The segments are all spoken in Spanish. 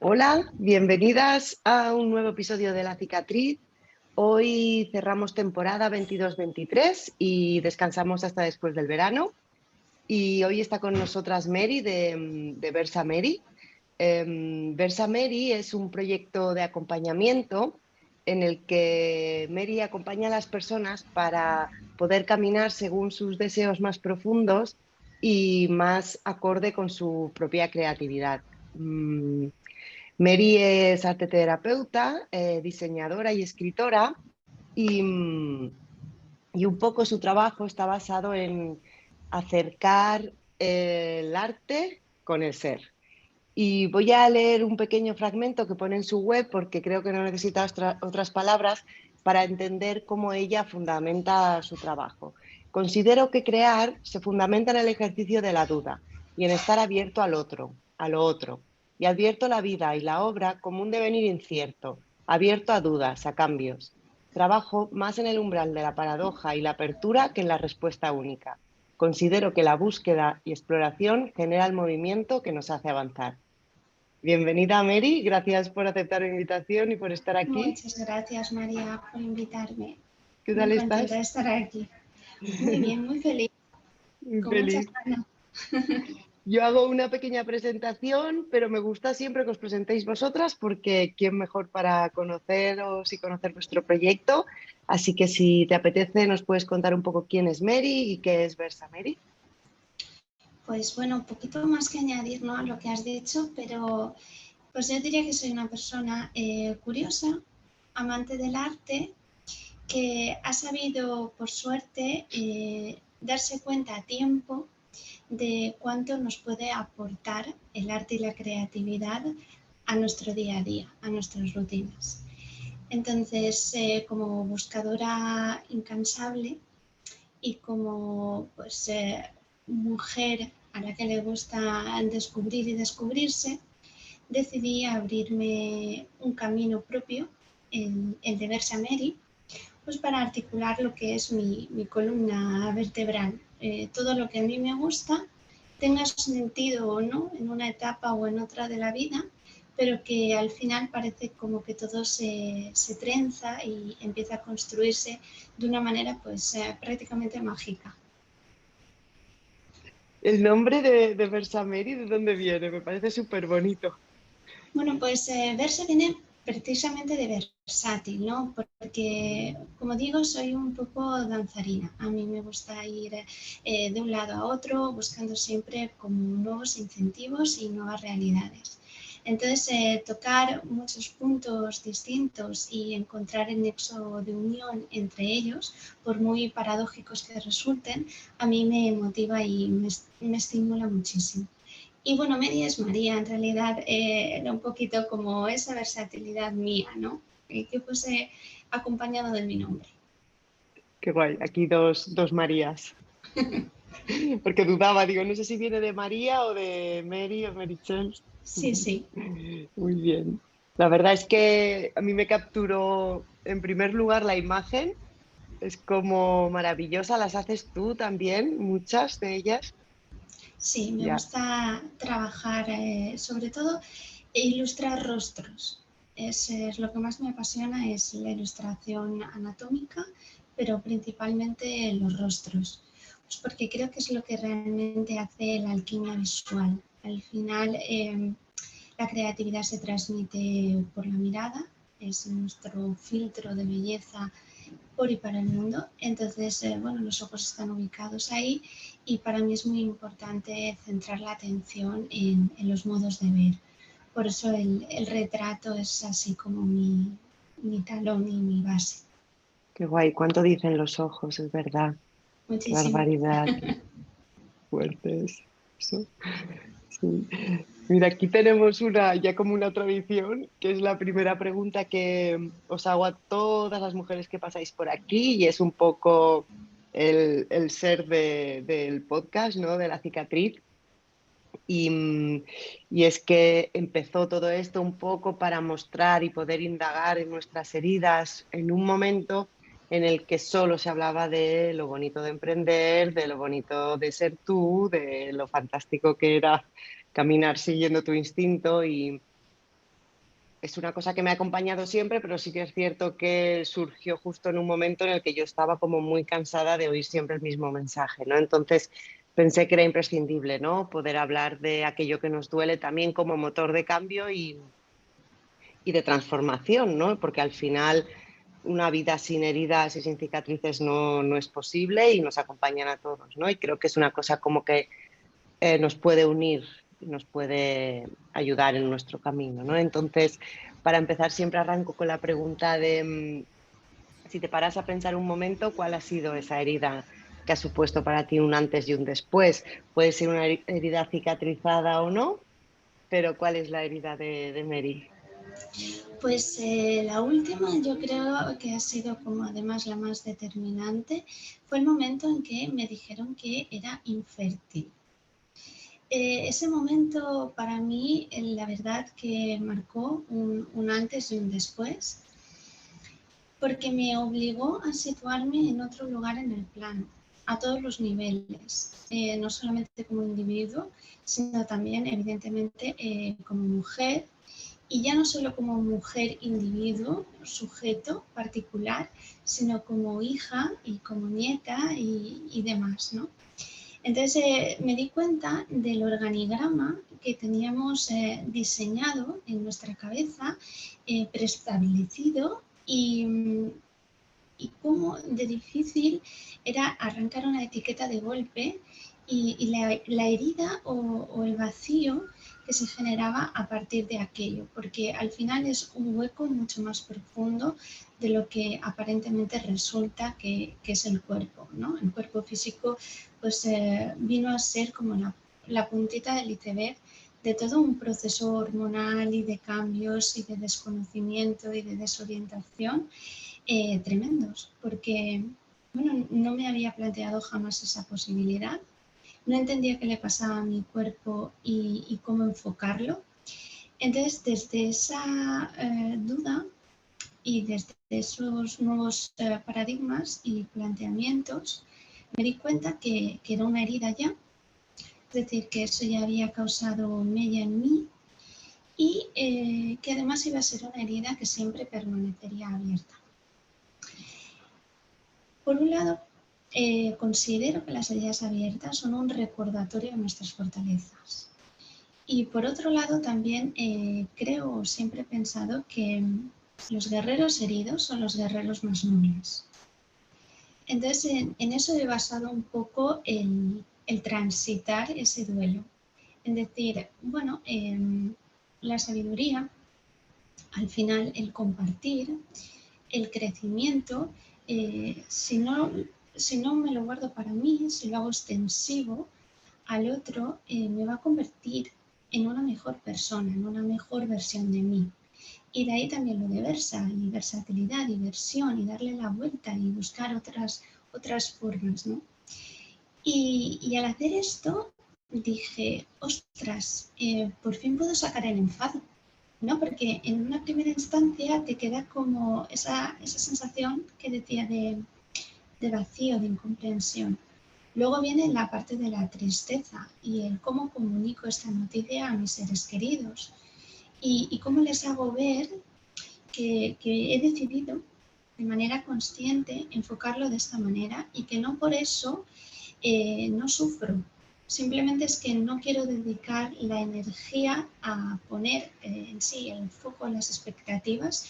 Hola, bienvenidas a un nuevo episodio de La Cicatriz. Hoy cerramos temporada 22-23 y descansamos hasta después del verano. Y hoy está con nosotras Mary de Versa Mary. Versa Mary es un proyecto de acompañamiento en el que Mary acompaña a las personas para poder caminar según sus deseos más profundos y más acorde con su propia creatividad. Mary es arteterapeuta, diseñadora y escritora y un poco su trabajo está basado en acercar el arte con el ser. Y voy a leer un pequeño fragmento que pone en su web porque creo que no necesita otras palabras para entender cómo ella fundamenta su trabajo. Considero que crear se fundamenta en el ejercicio de la duda y en estar abierto al otro, a lo otro. Y advierto la vida y la obra como un devenir incierto, abierto a dudas, a cambios. Trabajo más en el umbral de la paradoja y la apertura que en la respuesta única. Considero que la búsqueda y exploración genera el movimiento que nos hace avanzar. Bienvenida, Mary. Gracias por aceptar la invitación y por estar aquí. Muchas gracias, María, por invitarme. ¿Qué tal Muy contenta de estás? estar aquí. Muy bien, muy feliz, Muy con muchas feliz. ganas. Yo hago una pequeña presentación, pero me gusta siempre que os presentéis vosotras porque quién mejor para conoceros y conocer vuestro proyecto. Así que si te apetece, nos puedes contar un poco quién es Mary y qué es Versa Mary. Pues bueno, un poquito más que añadir, ¿no?, a lo que has dicho, pero pues yo diría que soy una persona curiosa, amante del arte, que ha sabido, por suerte, darse cuenta a tiempo de cuánto nos puede aportar el arte y la creatividad a nuestro día a día, a nuestras rutinas. Entonces, como buscadora incansable y como pues, mujer a la que le gusta descubrir y descubrirse, decidí abrirme un camino propio, el de Versa Mary, pues para articular lo que es mi columna vertebral. Todo lo que a mí me gusta, tenga sentido o no en una etapa o en otra de la vida, pero que al final parece como que todo se trenza y empieza a construirse de una manera pues prácticamente mágica. El nombre de Versa Mary, ¿de dónde viene? Me parece súper bonito. Bueno, pues verse viene precisamente de versátil, ¿no? Porque, como digo, soy un poco danzarina. A mí me gusta ir de un lado a otro, buscando siempre como nuevos incentivos y nuevas realidades. Entonces, tocar muchos puntos distintos y encontrar el nexo de unión entre ellos, por muy paradójicos que resulten, a mí me motiva y me estimula muchísimo. Y bueno, Mary es María, en realidad era un poquito como esa versatilidad mía, ¿no? Que fuese acompañado de mi nombre. Qué guay. Aquí dos Marías. Porque dudaba, digo, no sé si viene de María o de Mary o Meritxell. Sí, sí. Muy bien. La verdad es que a mí me capturó en primer lugar la imagen. Es como maravillosa. Las haces tú también, muchas de ellas. Sí, me Ya. gusta trabajar sobre todo e ilustrar rostros. Es lo que más me apasiona, es la ilustración anatómica, pero principalmente los rostros. Pues porque creo que es lo que realmente hace la alquimia visual. Al final, la creatividad se transmite por la mirada, es nuestro filtro de belleza por y para el mundo. Entonces, bueno, los ojos están ubicados ahí y para mí es muy importante centrar la atención en los modos de ver. Por eso el retrato es así como mi talón y mi base. Qué guay. ¿Cuánto dicen los ojos? Es verdad. Qué Muchísimo. barbaridad. Qué fuerte es eso. Sí. Mira, aquí tenemos una, ya como una tradición, que es la primera pregunta que os hago a todas las mujeres que pasáis por aquí y es un poco el ser del podcast, ¿no? De La Cicatriz. Y es que empezó todo esto un poco para mostrar y poder indagar en nuestras heridas en un momento en el que solo se hablaba de lo bonito de emprender, de lo bonito de ser tú, de lo fantástico que era caminar siguiendo tu instinto es una cosa que me ha acompañado siempre, pero sí que es cierto que surgió justo en un momento en el que yo estaba como muy cansada de oír siempre el mismo mensaje, ¿no? Entonces pensé que era imprescindible, ¿no? Poder hablar de aquello que nos duele también como motor de cambio y de transformación, ¿no? Porque al final una vida sin heridas y sin cicatrices no es posible y nos acompañan a todos, ¿no? Y creo que es una cosa como que nos puede unir y nos puede ayudar en nuestro camino, ¿no? Entonces, para empezar, siempre arranco con la pregunta de si te paras a pensar un momento, ¿cuál ha sido esa herida que ha supuesto para ti un antes y un después? Puede ser una herida cicatrizada o no, pero ¿cuál es la herida de Mary? Pues la última yo creo que ha sido como además la más determinante, fue el momento en que me dijeron que era infértil. Ese momento para mí, la verdad que marcó un antes y un después, porque me obligó a situarme en otro lugar en el plano, a todos los niveles, no solamente como individuo, sino también evidentemente como mujer, y ya no solo como mujer individuo, sujeto particular, sino como hija y como nieta y demás, ¿no? Entonces me di cuenta del organigrama que teníamos diseñado en nuestra cabeza, preestablecido y cómo de difícil era arrancar una etiqueta de golpe y la herida o el vacío que se generaba a partir de aquello, porque al final es un hueco mucho más profundo de lo que aparentemente resulta que es el cuerpo, ¿no? El cuerpo físico pues vino a ser como la puntita del iceberg de todo un proceso hormonal y de cambios y de desconocimiento y de desorientación tremendos, porque bueno, no me había planteado jamás esa posibilidad, no entendía qué le pasaba a mi cuerpo y cómo enfocarlo. Entonces, desde esa duda y desde esos nuevos paradigmas y planteamientos, me di cuenta que era una herida ya, es decir, que eso ya había causado mella en mí y que además iba a ser una herida que siempre permanecería abierta. Por un lado, considero que las heridas abiertas son un recordatorio de nuestras fortalezas. Y por otro lado, también creo, siempre he pensado que los guerreros heridos son los guerreros más nobles. Entonces, en eso he basado un poco el transitar ese duelo. Es decir, bueno, la sabiduría, al final, el compartir, el crecimiento, si no me lo guardo para mí, si lo hago extensivo al otro, me va a convertir en una mejor persona, en una mejor versión de mí. Y de ahí también lo de versa, y versatilidad, y versión, y darle la vuelta y buscar otras formas, ¿no? Y al hacer esto dije, ostras, por fin puedo sacar el enfado, ¿no? Porque en una primera instancia te queda como esa sensación que decía de vacío, de incomprensión. Luego viene la parte de la tristeza y el cómo comunico esta noticia a mis seres queridos y cómo les hago ver que he decidido de manera consciente enfocarlo de esta manera y que no por eso no sufro. Simplemente es que no quiero dedicar la energía a poner en sí el foco en las expectativas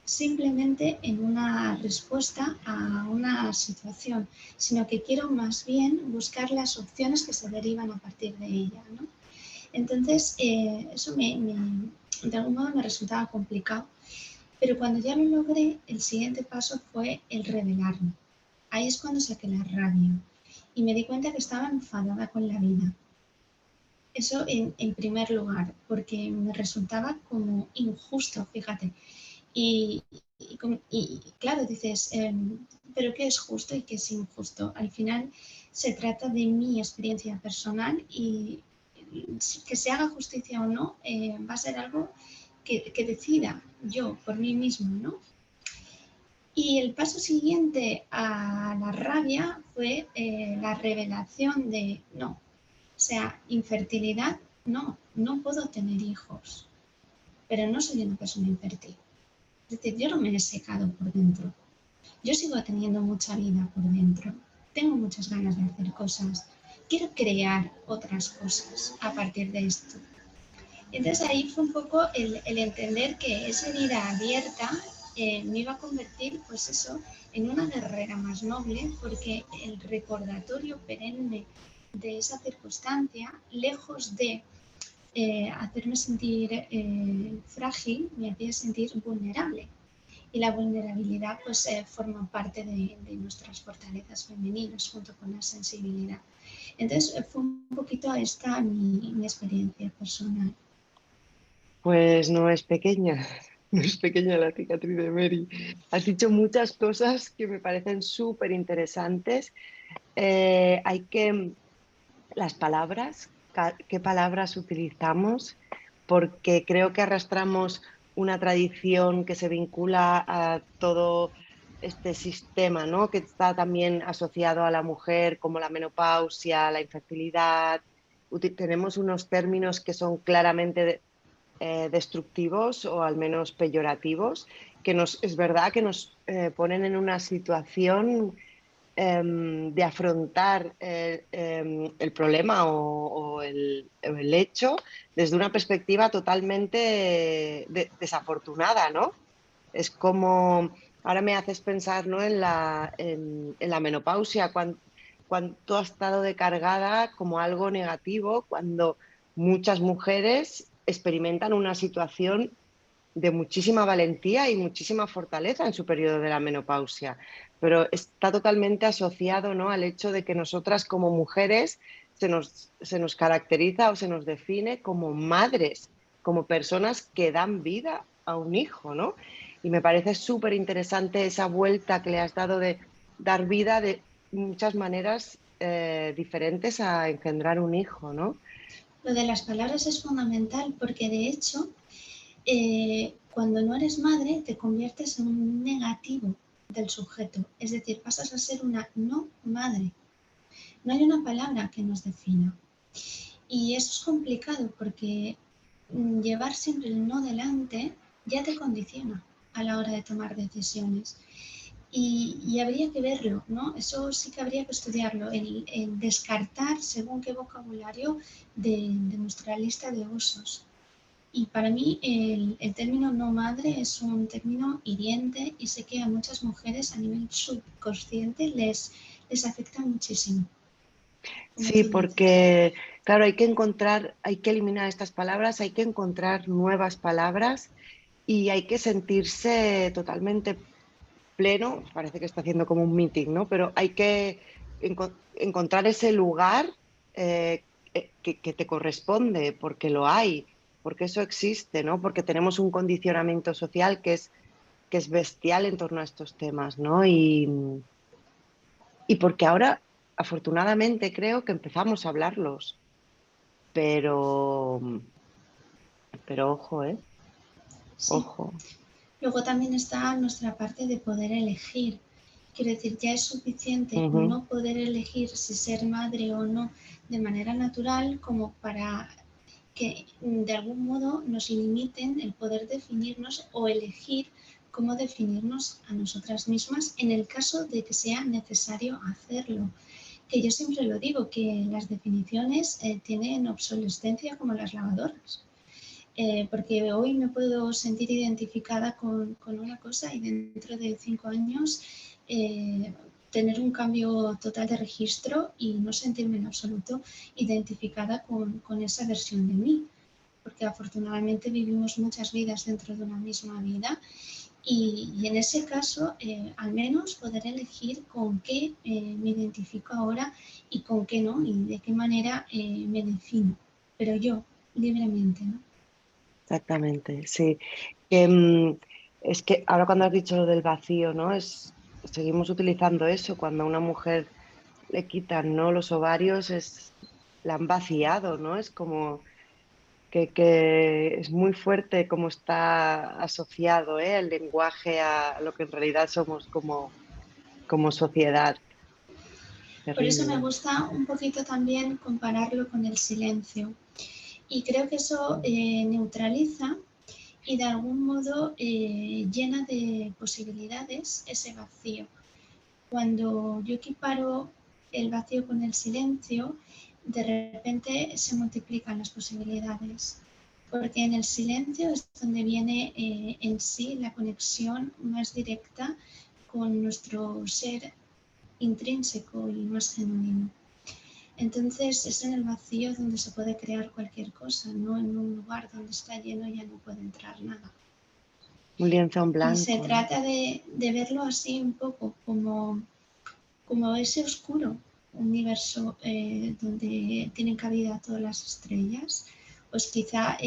simplemente en una respuesta a una situación, sino que quiero más bien buscar las opciones que se derivan a partir de ella, ¿no? Entonces, eso de algún modo me resultaba complicado, pero cuando ya lo logré, el siguiente paso fue el revelarme. Ahí es cuando saqué la rabia y me di cuenta que estaba enfadada con la vida. Eso en primer lugar, porque me resultaba como injusto, fíjate. Y, y claro, dices, pero ¿qué es justo y qué es injusto? Al final se trata de mi experiencia personal y que se haga justicia o no va a ser algo que decida yo por mí mismo, ¿no? Y el paso siguiente a la rabia fue la revelación de no, o sea, infertilidad, no, no puedo tener hijos. pero no soy una persona infértil. Es decir, yo no me he secado por dentro. Yo sigo teniendo mucha vida por dentro. Tengo muchas ganas de hacer cosas. Quiero crear otras cosas a partir de esto. Entonces ahí fue un poco el entender que esa herida abierta me iba a convertir, pues eso, en una guerrera más noble, porque el recordatorio perenne de esa circunstancia, lejos de hacerme sentir frágil, me hacía sentir vulnerable. Y la vulnerabilidad pues forma parte de nuestras fortalezas femeninas junto con la sensibilidad. Entonces fue un poquito esta mi experiencia personal. Pues no es pequeña, no es pequeña la cicatriz de Mary. Has dicho muchas cosas que me parecen súper interesantes. Hay que, las palabras, qué palabras utilizamos, porque creo que arrastramos una tradición que se vincula a todo este sistema, ¿no? Que está también asociado a la mujer, como la menopausia, la infertilidad. Tenemos unos términos que son claramente destructivos o al menos peyorativos, que es verdad que nos ponen en una situación de afrontar el problema o el hecho desde una perspectiva totalmente desafortunada, ¿no? Es como, ahora me haces pensar, ¿no? en la menopausia, cuánto ha estado descargada como algo negativo cuando muchas mujeres experimentan una situación de muchísima valentía y muchísima fortaleza en su periodo de la menopausia, pero está totalmente asociado, ¿no? al hecho de que nosotras como mujeres se nos caracteriza o se nos define como madres, como personas que dan vida a un hijo, ¿no? Y me parece súper interesante esa vuelta que le has dado de dar vida de muchas maneras diferentes a engendrar un hijo, ¿no? Lo de las palabras es fundamental porque de hecho cuando no eres madre te conviertes en un negativo del sujeto, es decir, pasas a ser una no madre. No hay una palabra que nos defina. Y eso es complicado porque llevar siempre el no delante ya te condiciona a la hora de tomar decisiones. Y habría que verlo, ¿no? Eso sí que habría que estudiarlo, el descartar según qué vocabulario de nuestra lista de usos. Y para mí el término no madre es un término hiriente y sé que a muchas mujeres a nivel subconsciente les afecta muchísimo, como Sí, tú dices. porque, claro, hay que eliminar estas palabras, hay que encontrar nuevas palabras y hay que sentirse totalmente pleno. Parece que está haciendo como un meeting, ¿no? Pero hay que encontrar ese lugar que te corresponde, porque lo hay, porque eso existe, ¿no? Porque tenemos un condicionamiento social que es bestial en torno a estos temas, ¿no? Y porque ahora, afortunadamente, creo que empezamos a hablarlos, pero, pero ojo, ¿eh? Sí. Ojo. Luego también está nuestra parte de poder elegir. Quiero decir, ya es suficiente Ujú. no poder elegir si ser madre o no de manera natural como para que de algún modo nos limiten el poder definirnos o elegir cómo definirnos a nosotras mismas en el caso de que sea necesario hacerlo. Que yo siempre lo digo, que las definiciones tienen obsolescencia como las lavadoras. Porque hoy me puedo sentir identificada con una cosa y dentro de 5 años tener un cambio total de registro y no sentirme en absoluto identificada con esa versión de mí, porque afortunadamente vivimos muchas vidas dentro de una misma vida y en ese caso al menos poder elegir con qué me identifico ahora y con qué no y de qué manera me defino, pero yo libremente, ¿no? Exactamente, sí. Que, es que ahora cuando has dicho lo del vacío, ¿no? Seguimos utilizando eso. Cuando a una mujer le quitan, ¿no? los ovarios, la han vaciado, ¿no? Es como que es muy fuerte como está asociado, el lenguaje a lo que en realidad somos como sociedad. Por eso me Terrible. gusta un poquito también compararlo con el silencio. Y creo que eso neutraliza y de algún modo llena de posibilidades ese vacío. Cuando yo equiparo el vacío con el silencio, de repente se multiplican las posibilidades, porque en el silencio es donde viene en sí la conexión más directa con nuestro ser intrínseco y más genuino. Entonces es en el vacío donde se puede crear cualquier cosa, no en un lugar donde está lleno ya no puede entrar nada. Un lienzo en Y se blanco, ¿no? trata de verlo así un poco como ese oscuro universo donde tienen cabida todas las estrellas, pues quizá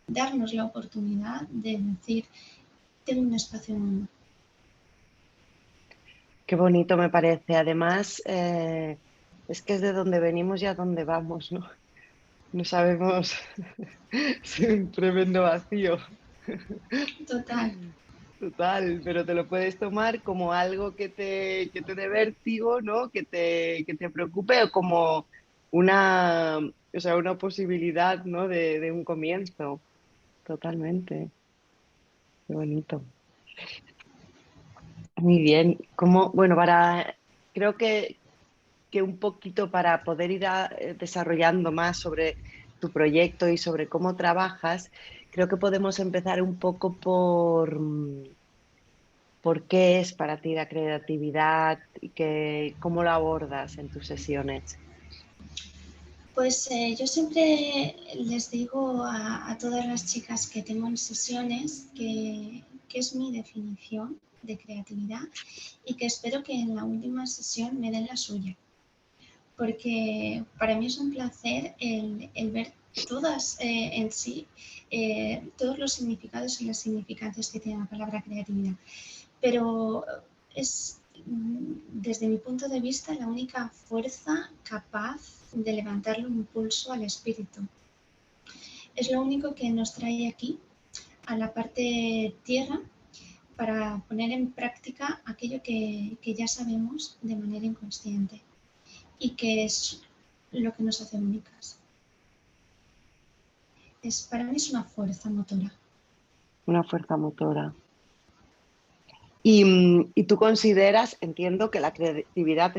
darnos la oportunidad de decir, tengo un espacio en uno. Qué bonito me parece. Además, es que es de donde venimos y a dónde vamos, ¿no? No sabemos, es un tremendo vacío. Total, Total, pero te lo puedes tomar como algo que te dé vértigo, ¿no? Que te preocupe o como una, o sea, una posibilidad, ¿no? De un comienzo. Totalmente. Qué bonito. Muy bien. Como, bueno, creo que un poquito para poder ir desarrollando más sobre tu proyecto y sobre cómo trabajas, creo que podemos empezar un poco por qué es para ti la creatividad y cómo lo abordas en tus sesiones. pues yo siempre les digo a todas las chicas que tengo en sesiones que es mi definición de creatividad y que espero que en la última sesión me den la suya, porque para mí es un placer el ver todas en sí, todos los significados y las significancias que tiene la palabra creatividad. Pero es, desde mi punto de vista, la única fuerza capaz de levantarle un impulso al espíritu. Es lo único que nos trae aquí, a la parte tierra, para poner en práctica aquello que ya sabemos de manera inconsciente y que es lo que nos hace únicas. Para mí es una fuerza motora. Una fuerza motora. Y tú consideras, entiendo que la creatividad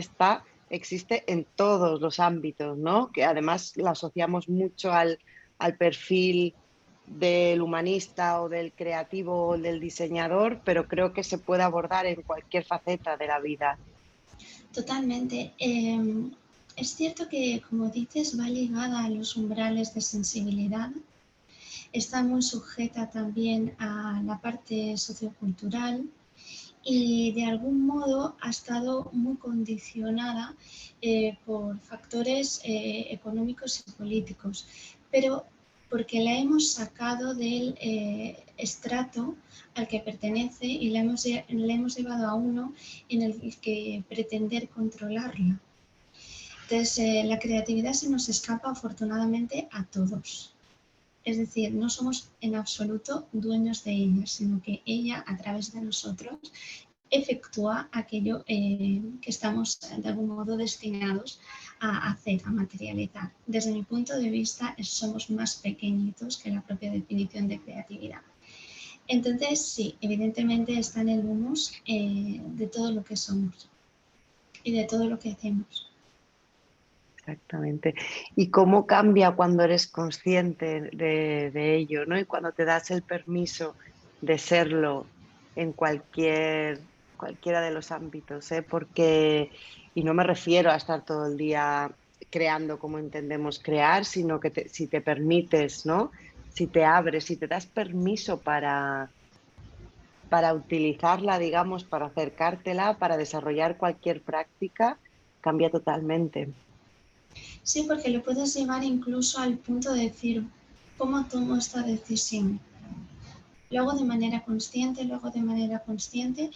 existe en todos los ámbitos, ¿no? Que además la asociamos mucho al perfil del humanista o del creativo o del diseñador, pero creo que se puede abordar en cualquier faceta de la vida. Totalmente. Es cierto que, como dices, va ligada a los umbrales de sensibilidad. Está muy sujeta también a la parte sociocultural y de algún modo ha estado muy condicionada por factores económicos y políticos, pero porque la hemos sacado del estrato al que pertenece y la hemos llevado a uno en el que pretender controlarla. Entonces, la creatividad se nos escapa afortunadamente a todos. Es decir, no somos en absoluto dueños de ella, sino que ella, a través de nosotros, efectúa aquello que estamos de algún modo destinados a hacer, a materializar. Desde mi punto de vista, somos más pequeñitos que la propia definición de creatividad. Entonces, sí, evidentemente está en el humus de todo lo que somos y de todo lo que hacemos. Exactamente. ¿Y cómo cambia cuando eres consciente de ello, ¿no? Y cuando te das el permiso de serlo en cualquiera de los ámbitos, ¿eh? Porque, y no me refiero a estar todo el día creando como entendemos crear, sino que si te permites, ¿no? Si te abres, si te das permiso para utilizarla, digamos, para acercártela, para desarrollar cualquier práctica, cambia totalmente. Sí, porque lo puedes llevar incluso al punto de decir, ¿cómo tomo esta decisión? Lo hago de manera consciente, lo hago de manera consciente.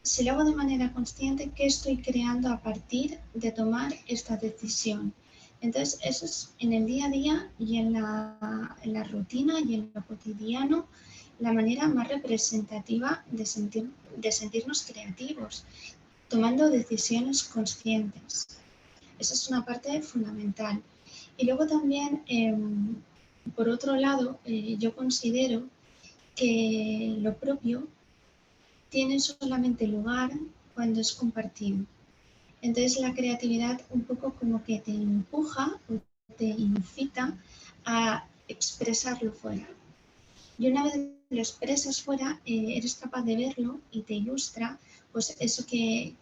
Si lo hago de manera consciente, ¿qué estoy creando a partir de tomar esta decisión? Entonces, eso es en el día a día y en la rutina y en lo cotidiano, la manera más representativa de sentirnos creativos, tomando decisiones conscientes. Esa es una parte fundamental. Y luego también por otro lado, yo considero que lo propio tiene solamente lugar cuando es compartido. Entonces la creatividad un poco como que te empuja o te incita a expresarlo fuera. Y una vez lo expresas fuera, eres capaz de verlo y te ilustra pues eso que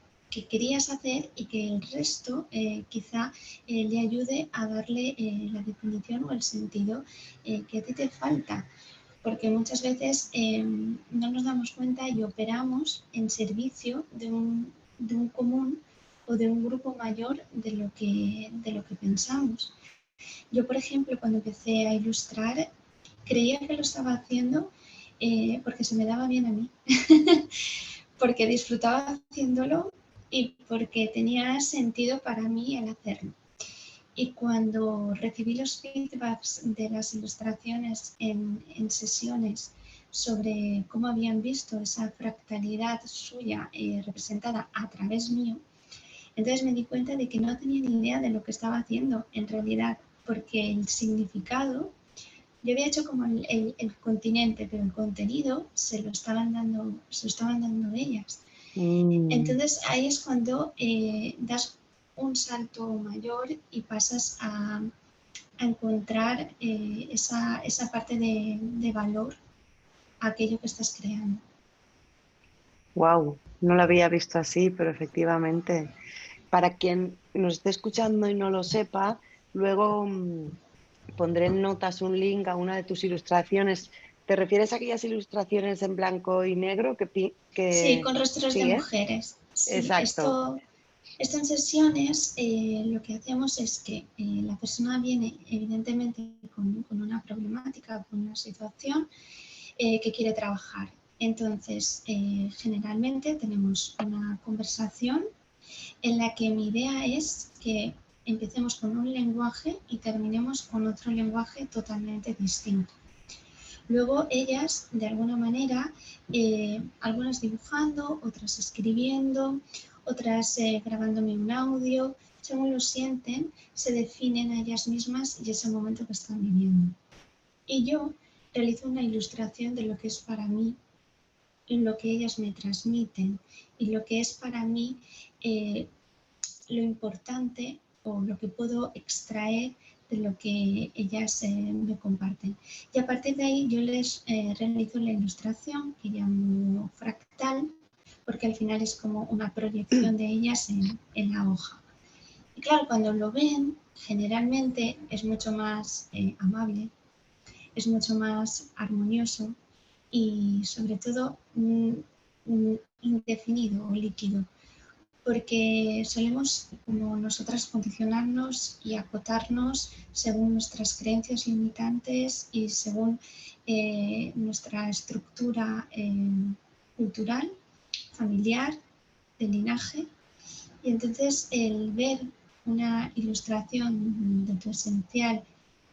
querías hacer y que el resto quizá le ayude a darle la definición o el sentido que a ti te falta. Porque muchas veces no nos damos cuenta y operamos en servicio de un común o de un grupo mayor de lo que pensamos. Yo, por ejemplo, cuando empecé a ilustrar, creía que lo estaba haciendo porque se me daba bien a mí, porque disfrutaba haciéndolo y porque tenía sentido para mí el hacerlo. Y cuando recibí los feedbacks de las ilustraciones en sesiones sobre cómo habían visto esa fractalidad suya representada a través mío, entonces me di cuenta de que no tenía ni idea de lo que estaba haciendo en realidad, porque el significado, yo había hecho como el continente, pero el contenido se lo estaban dando ellas. Entonces ahí es cuando das un salto mayor y pasas a encontrar esa parte de valor a aquello que estás creando. Wow, no lo había visto así, pero efectivamente, para quien nos esté escuchando y no lo sepa, luego pondré en notas un link a una de tus ilustraciones. ¿Te refieres a aquellas ilustraciones en blanco y negro Sí, con rostros de sí, mujeres. Sí, exacto. esto en sesiones lo que hacemos es que la persona viene evidentemente con una problemática, con una situación que quiere trabajar. Entonces, generalmente tenemos una conversación en la que mi idea es que empecemos con un lenguaje y terminemos con otro lenguaje totalmente distinto. Luego ellas, de alguna manera, algunas dibujando, otras escribiendo, otras grabándome un audio, según lo sienten, se definen a ellas mismas y ese momento que están viviendo. Y yo realizo una ilustración de lo que es para mí, en lo que ellas me transmiten y lo que es para mí lo importante o lo que puedo extraer de lo que ellas me comparten. Y a partir de ahí yo les realizo la ilustración que llamo fractal, porque al final es como una proyección de ellas en la hoja. Y claro, cuando lo ven, generalmente es mucho más amable, es mucho más armonioso y sobre todo indefinido o líquido, porque solemos como nosotras condicionarnos y acotarnos según nuestras creencias limitantes y según nuestra estructura cultural, familiar, de linaje. Y entonces el ver una ilustración de tu esencial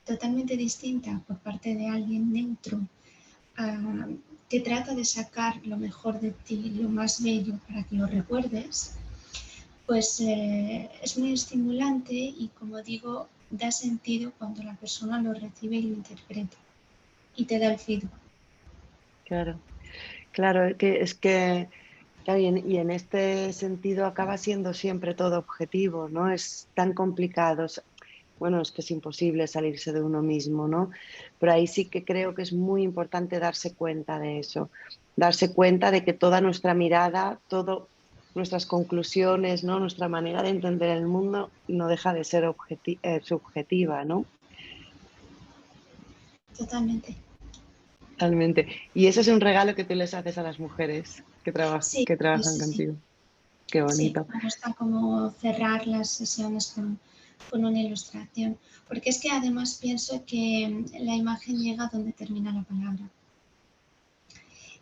totalmente distinta por parte de alguien neutro que trata de sacar lo mejor de ti, lo más bello para que lo recuerdes, pues es muy estimulante y, como digo, da sentido cuando la persona lo recibe y lo interpreta y te da el feedback. Claro, claro, es que claro, y en este sentido acaba siendo siempre todo objetivo, ¿no? Es tan complicado. Bueno, es que es imposible salirse de uno mismo, ¿no? Pero ahí sí que creo que es muy importante darse cuenta de eso, darse cuenta de que toda nuestra mirada, todas nuestras conclusiones, ¿no? Nuestra manera de entender el mundo no deja de ser subjetiva, ¿no? Totalmente. Totalmente. Y eso es un regalo que tú les haces a las mujeres Sí, que sí, trabajan sí, sí. contigo. Qué Sí, bonito. me gusta como cerrar las sesiones con una ilustración, porque es que además pienso que la imagen llega donde termina la palabra.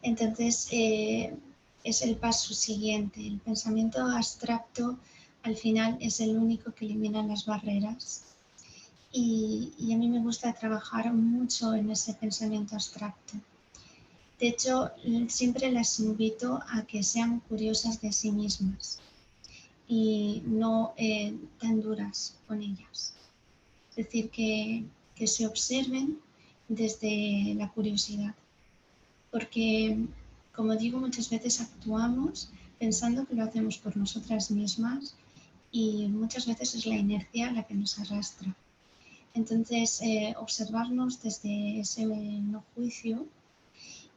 Entonces, es el paso siguiente. El pensamiento abstracto al final es el único que elimina las barreras y a mí me gusta trabajar mucho en ese pensamiento abstracto. De hecho, siempre las invito a que sean curiosas de sí mismas y no tan duras con ellas. Es decir, que se observen desde la curiosidad. Porque, como digo, muchas veces actuamos pensando que lo hacemos por nosotras mismas y muchas veces es la inercia la que nos arrastra. Entonces, observarnos desde ese no juicio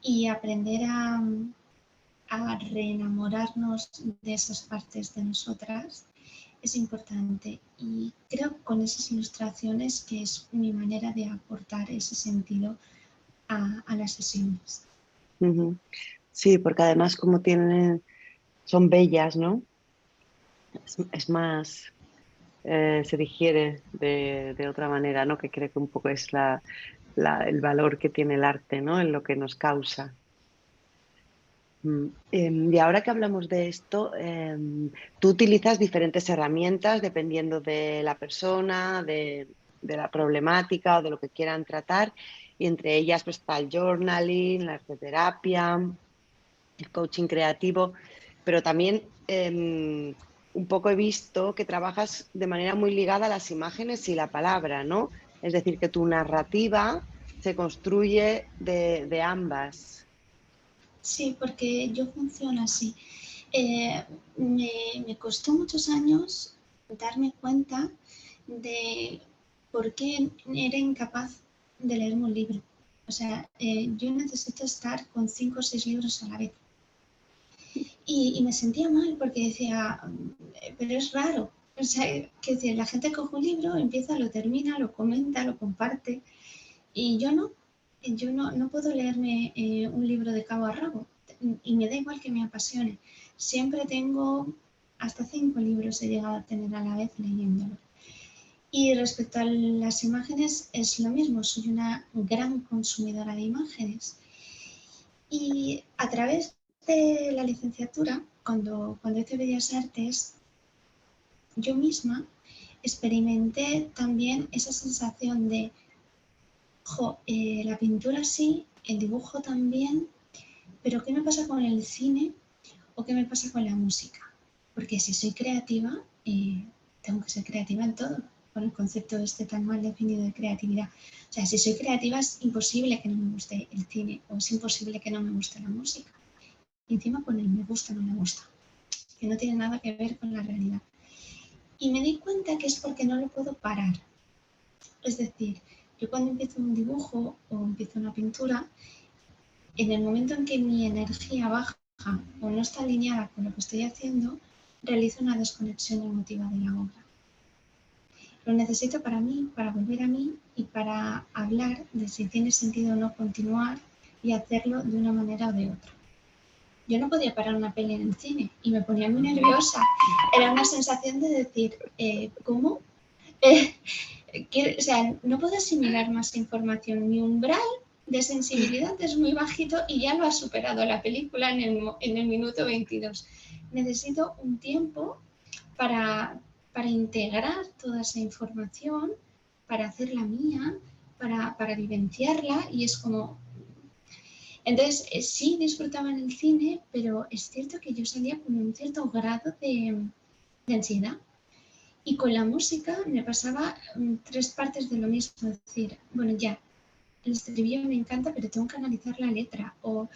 y aprender a reenamorarnos de esas partes de nosotras es importante. Y creo que con esas ilustraciones que es mi manera de aportar ese sentido a las sesiones. Ujú. Sí, porque además como son bellas, ¿no? Es más, se digiere de otra manera, ¿no? Que creo que un poco es el valor que tiene el arte, ¿no? En lo que nos causa. Y ahora que hablamos de esto, tú utilizas diferentes herramientas dependiendo de la persona, de la problemática o de lo que quieran tratar, y entre ellas pues, está el journaling, la arteterapia, el coaching creativo, pero también un poco he visto que trabajas de manera muy ligada a las imágenes y la palabra, ¿no? Es decir, que tu narrativa se construye de ambas. Sí, porque yo funciono así. Me costó muchos años darme cuenta de por qué era incapaz de leerme un libro. O sea, yo necesito estar con 5 o 6 libros a la vez. Y me sentía mal porque decía, pero es raro. O sea, que decir, la gente coge un libro, empieza, lo termina, lo comenta, lo comparte. Y yo no puedo leerme un libro de cabo a rabo. Y me da igual que me apasione. Siempre tengo hasta 5 libros he llegado a tener a la vez leyéndolo. Y respecto a las imágenes es lo mismo, soy una gran consumidora de imágenes. Y a través de la licenciatura, cuando hice Bellas Artes, yo misma experimenté también esa sensación de, la pintura sí, el dibujo también, pero ¿qué me pasa con el cine o qué me pasa con la música? Porque si soy creativa, tengo que ser creativa en todo, con el concepto este tan mal definido de creatividad. O sea, si soy creativa es imposible que no me guste el cine o es imposible que no me guste la música. Y encima con el me gusta, no me gusta, que no tiene nada que ver con la realidad. Y me di cuenta que es porque no lo puedo parar. Es decir, yo cuando empiezo un dibujo o empiezo una pintura, en el momento en que mi energía baja o no está alineada con lo que estoy haciendo, realizo una desconexión emotiva de la obra. Lo necesito para mí, para volver a mí y para hablar de si tiene sentido o no continuar y hacerlo de una manera o de otra. Yo no podía parar una peli en el cine y me ponía muy nerviosa. Era una sensación de decir, ¿cómo? O sea, no puedo asimilar más información. Mi umbral de sensibilidad es muy bajito y ya lo ha superado la película en el minuto 22. Necesito un tiempo para, para integrar toda esa información, para hacerla mía, para vivenciarla y es como... Entonces, sí disfrutaba en el cine, pero es cierto que yo salía con un cierto grado de ansiedad. Y con la música me pasaba 3 partes de lo mismo, es decir, bueno, ya, el estribillo me encanta, pero tengo que analizar la letra o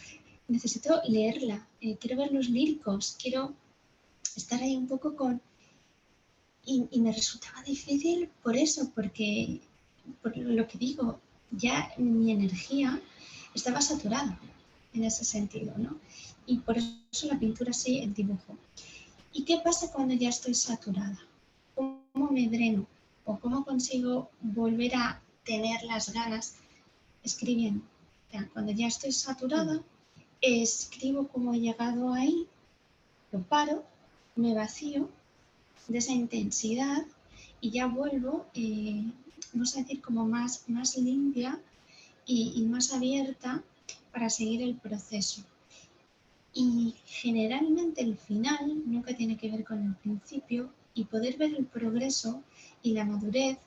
necesito leerla, quiero ver los líricos, quiero estar ahí un poco con... Y me resultaba difícil por eso, porque, por lo que digo, ya mi energía estaba saturada en ese sentido, ¿no? Y por eso la pintura sí, el dibujo. ¿Y qué pasa cuando ya estoy saturada? ¿Cómo me dreno? ¿O cómo consigo volver a tener las ganas escribiendo? O sea, cuando ya estoy saturada, escribo como he llegado ahí, lo paro, me vacío de esa intensidad y ya vuelvo, vamos a decir, como más limpia y más abierta para seguir el proceso. Y generalmente el final nunca tiene que ver con el principio y poder ver el progreso y la madurez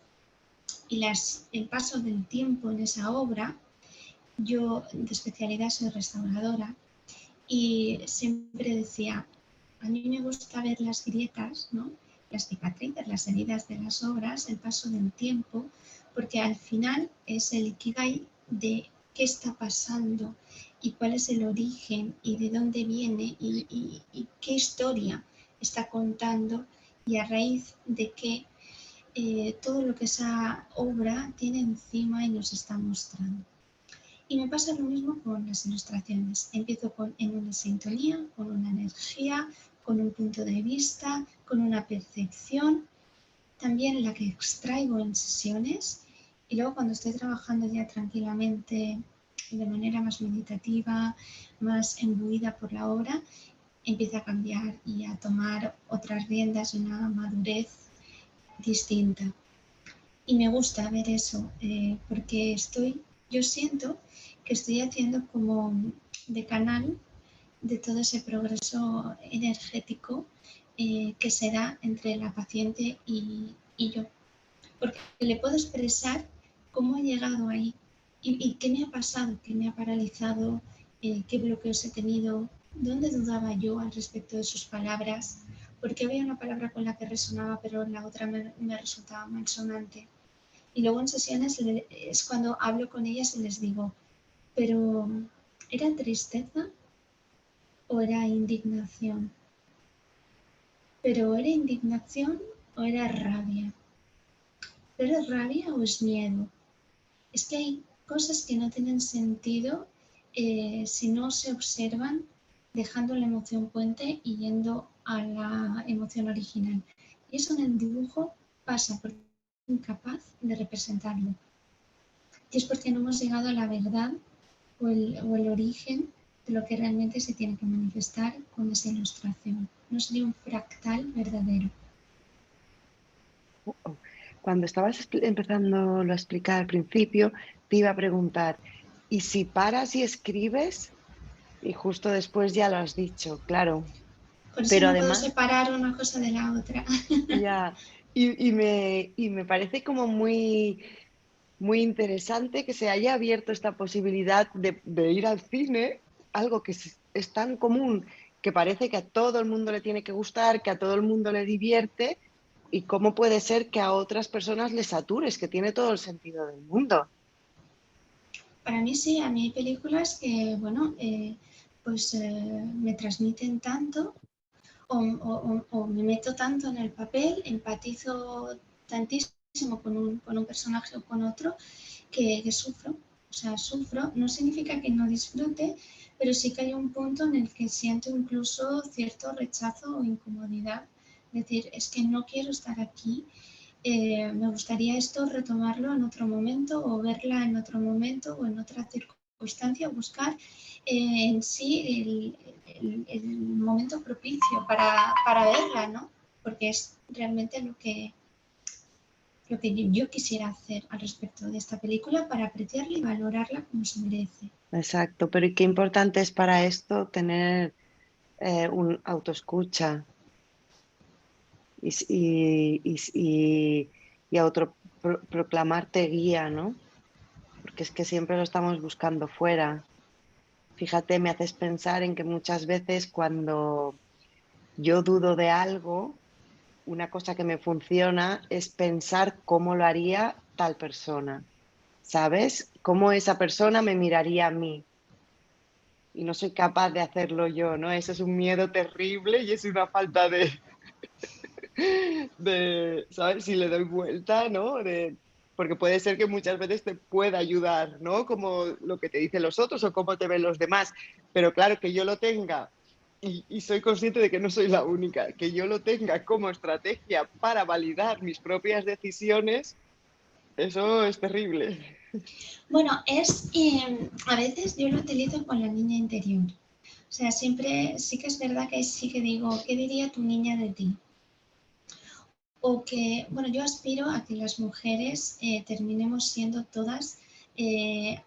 y el paso del tiempo en esa obra. Yo de especialidad soy restauradora y siempre decía, a mí me gusta ver las grietas, ¿no? Las cicatrices, las heridas de las obras, el paso del tiempo, porque al final es el ikigai de qué está pasando y cuál es el origen y de dónde viene y qué historia está contando, y a raíz de qué todo lo que esa obra tiene encima y nos está mostrando. Y me pasa lo mismo con las ilustraciones. Empiezo en una sintonía, con una energía, con un punto de vista, con una percepción, también la que extraigo en sesiones, y luego cuando estoy trabajando ya tranquilamente, de manera más meditativa, más imbuida por la obra, empieza a cambiar y a tomar otras riendas y una madurez distinta. Y me gusta ver eso, porque yo siento que estoy haciendo como de canal de todo ese progreso energético que se da entre la paciente y yo. Porque le puedo expresar cómo he llegado ahí y qué me ha pasado, qué me ha paralizado, qué bloqueos he tenido, dónde dudaba yo al respecto de sus palabras, porque había una palabra con la que resonaba pero la otra me resultaba malsonante. Y luego en sesiones es cuando hablo con ellas y les digo, pero ¿era tristeza o era indignación? ¿Pero era indignación o era rabia? ¿Pero es rabia o es miedo? Es que hay cosas que no tienen sentido si no se observan, dejando la emoción puente y yendo a la emoción original. Y eso en el dibujo pasa porque soy incapaz de representarlo. Y es porque no hemos llegado a la verdad o el origen de lo que realmente se tiene que manifestar con esa ilustración. No sería un fractal verdadero. Cuando estabas empezándolo a explicar al principio, te iba a preguntar, ¿y si paras y escribes? Y justo después ya lo has dicho, claro. Por eso Pero no puedo además, separar una cosa de la otra. ya, y me parece como muy, muy interesante que se haya abierto esta posibilidad de ir al cine, algo que es tan común, que parece que a todo el mundo le tiene que gustar, que a todo el mundo le divierte, y cómo puede ser que a otras personas les satures, que tiene todo el sentido del mundo. Para mí sí, a mí hay películas que, bueno, me transmiten tanto o me meto tanto en el papel, empatizo tantísimo con un personaje o con otro que sufro. O sea, sufro, no significa que no disfrute, pero sí que hay un punto en el que siento incluso cierto rechazo o incomodidad. Es decir, es que no quiero estar aquí, me gustaría esto retomarlo en otro momento o verla en otro momento o en otra circunstancia, buscar en sí el momento propicio para verla, ¿no? Porque es realmente lo que yo quisiera hacer al respecto de esta película para apreciarla y valorarla como se merece. Exacto, pero ¿y qué importante es para esto tener un autoescucha y proclamarte guía, ¿no? Porque es que siempre lo estamos buscando fuera. Fíjate, me haces pensar en que muchas veces cuando yo dudo de algo, una cosa que me funciona es pensar cómo lo haría tal persona, ¿sabes? Cómo esa persona me miraría a mí y no soy capaz de hacerlo yo, ¿no? Eso es un miedo terrible y es una falta ¿sabes? Si le doy vuelta, ¿no? Porque puede ser que muchas veces te pueda ayudar, ¿no? Como lo que te dicen los otros o cómo te ven los demás. Pero claro, que yo lo tenga y soy consciente de que no soy la única, que yo lo tenga como estrategia para validar mis propias decisiones, eso es terrible. Bueno, a veces yo lo utilizo con la niña interior. O sea, siempre sí que es verdad que sí que digo, ¿qué diría tu niña de ti? O que, bueno, yo aspiro a que las mujeres terminemos siendo todas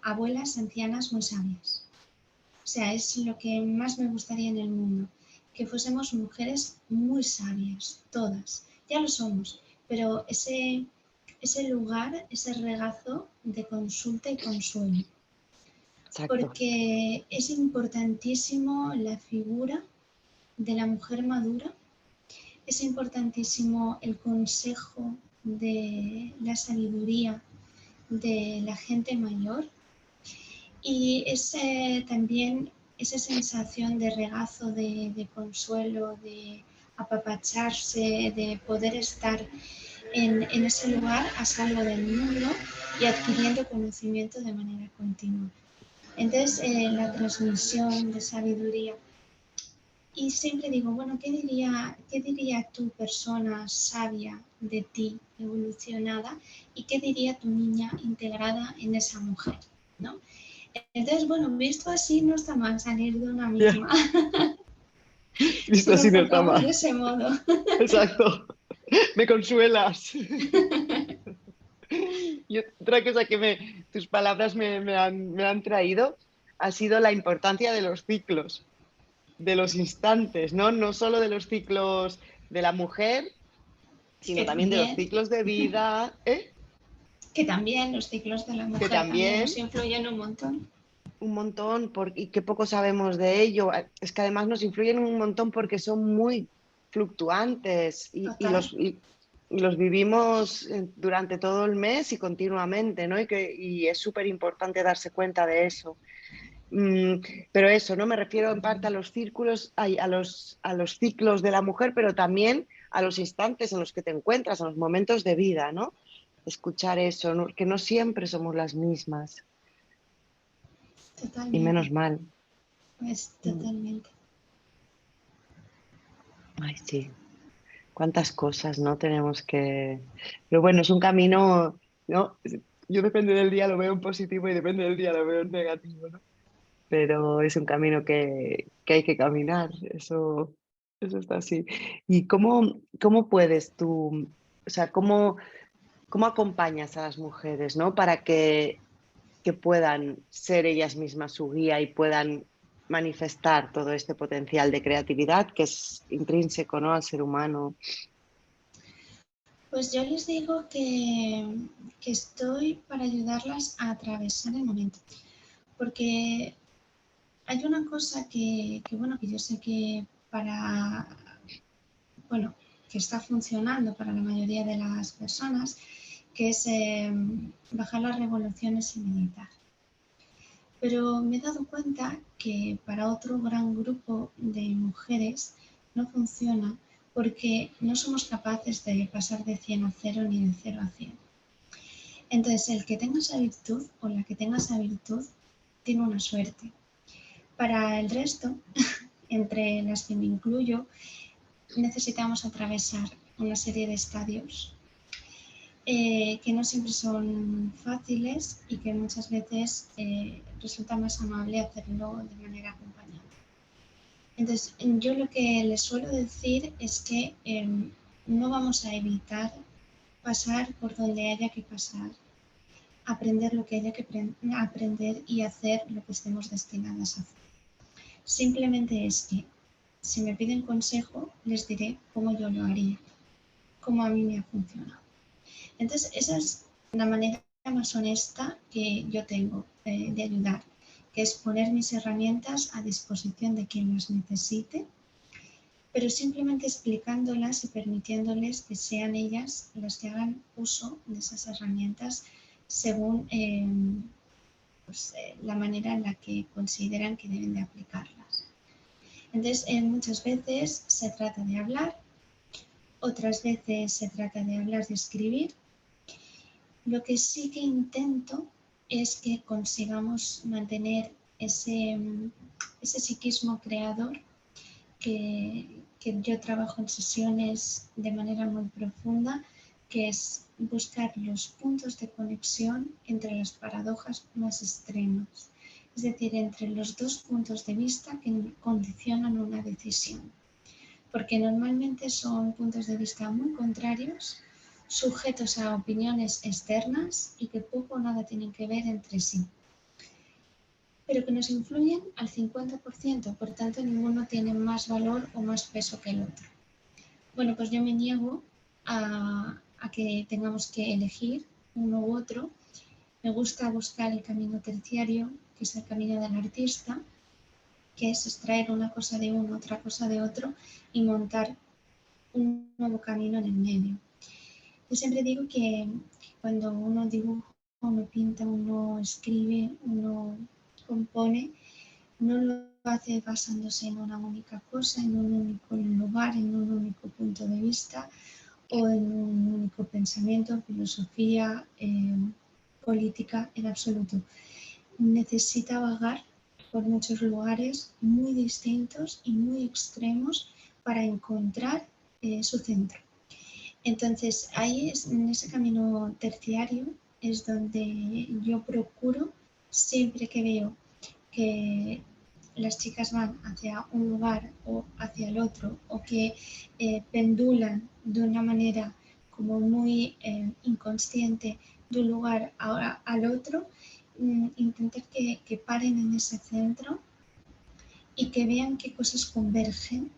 abuelas ancianas muy sabias. O sea, es lo que más me gustaría en el mundo, que fuésemos mujeres muy sabias, todas. Ya lo somos, pero ese lugar, ese regazo de consulta y consuelo. Exacto. Porque es importantísimo la figura de la mujer madura, es importantísimo el consejo de la sabiduría de la gente mayor, Y también esa sensación de regazo, de consuelo, de apapacharse, de poder estar en ese lugar a salvo del mundo y adquiriendo conocimiento de manera continua. Entonces, la transmisión de sabiduría. Y siempre digo, bueno, qué diría tu persona sabia de ti, evolucionada, y qué diría tu niña integrada en esa mujer, ¿no? Entonces, bueno, visto así, no está mal salir de una Ya, misma. visto Si lo así no está enfocamos de mal. ese modo. Exacto. Me consuelas. Y otra cosa que tus palabras me han traído ha sido la importancia de los ciclos, de los instantes, ¿no? No solo de los ciclos de la mujer, sino Que también de los también, ciclos de vida, ¿eh? que también los ciclos de la Que mujer también nos también influyen un montón. un montón, y que poco sabemos de ello. Es que además nos influyen un montón porque son muy fluctuantes Total, y los vivimos durante todo el mes y continuamente, ¿no? Y es súper importante darse cuenta de eso. Mm, pero eso, ¿no? Me refiero en parte a los círculos, a los ciclos de la mujer, pero también a los instantes en los que te encuentras, a los momentos de vida, ¿no? Escuchar eso, ¿no? Que no siempre somos las mismas, y totalmente, menos mal. pues Mm. totalmente. Ay, sí, cuántas cosas, ¿no? Tenemos que... Pero bueno, es un camino, ¿no? Yo depende del día lo veo en positivo y depende del día lo veo en negativo, ¿no? Pero es un camino que hay que caminar, eso está así. ¿Y cómo puedes tú, o sea, cómo acompañas a las mujeres, ¿no? Para que puedan ser ellas mismas su guía y puedan manifestar todo este potencial de creatividad que es intrínseco, ¿no? Al ser humano. Pues yo les digo que estoy para ayudarlas a atravesar el momento, porque hay una cosa bueno, que yo sé que bueno, que está funcionando para la mayoría de las personas, que es bajar las revoluciones y meditar. Pero me he dado cuenta que para otro gran grupo de mujeres no funciona porque no somos capaces de pasar de 100 a 0 ni de 0 a 100. Entonces, el que tenga esa virtud o la que tenga esa virtud tiene una suerte. Para el resto, entre las que me incluyo, necesitamos atravesar una serie de estadios que no siempre son fáciles y que muchas veces resulta más amable hacerlo de manera acompañada. Entonces, yo lo que les suelo decir es que no vamos a evitar pasar por donde haya que pasar, aprender lo que haya que aprender y hacer lo que estemos destinadas a hacer. Simplemente es que si me piden consejo, les diré cómo yo lo haría, cómo a mí me ha funcionado. Entonces, esa es la manera más honesta que yo tengo de ayudar, que es poner mis herramientas a disposición de quien las necesite, pero simplemente explicándolas y permitiéndoles que sean ellas las que hagan uso de esas herramientas según la manera en la que consideran que deben de aplicarlas. Entonces, muchas veces se trata de hablar, otras veces se trata de hablar, de escribir. Lo que sí que intento es que consigamos mantener ese psiquismo creador que yo trabajo en sesiones de manera muy profunda, que es buscar los puntos de conexión entre las paradojas más extremas, es decir, entre los dos puntos de vista que condicionan una decisión, porque normalmente son puntos de vista muy contrarios, sujetos a opiniones externas y que poco o nada tienen que ver entre sí, pero que nos influyen al 50%, por tanto ninguno tiene más valor o más peso que el otro. Bueno, pues yo me niego a que tengamos que elegir uno u otro. Me gusta buscar el camino terciario, que es el camino del artista, que es extraer una cosa de uno, otra cosa de otro y montar un nuevo camino en el medio. Yo siempre digo que cuando uno dibuja, uno pinta, uno escribe, uno compone, no lo hace basándose en una única cosa, en un único lugar, en un único punto de vista o en un único pensamiento, filosofía, política, en absoluto. Necesita vagar por muchos lugares muy distintos y muy extremos para encontrar su centro. Entonces, ahí es, en ese camino terciario es donde yo procuro, siempre que veo que las chicas van hacia un lugar o hacia el otro, o que pendulan de una manera como muy inconsciente de un lugar al otro, intentar que paren en ese centro y que vean qué cosas convergen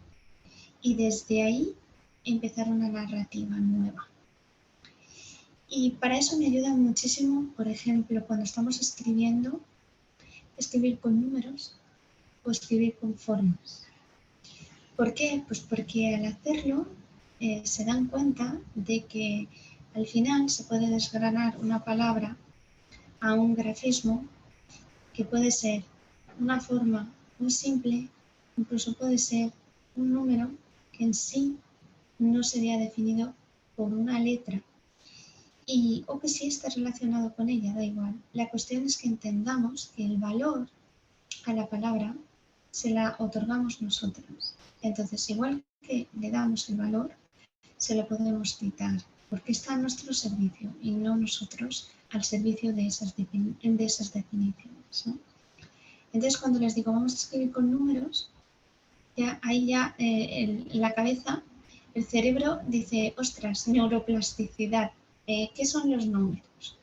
y desde ahí empezar una narrativa nueva. Y para eso me ayuda muchísimo, por ejemplo, cuando estamos escribiendo, escribir con números o escribir con formas. ¿Por qué? Pues porque al hacerlo se dan cuenta de que al final se puede desgranar una palabra a un grafismo que puede ser una forma muy simple, incluso puede ser un número que en sí no sería definido por una letra o que sí está relacionado con ella, da igual. La cuestión es que entendamos que el valor a la palabra se la otorgamos nosotros. Entonces, igual que le damos el valor, se lo podemos quitar, porque está a nuestro servicio y no nosotros al servicio de esas definiciones, ¿no? Entonces, cuando les digo vamos a escribir con números, ahí ya en la cabeza, el cerebro dice, ostras, neuroplasticidad, ¿qué son los números?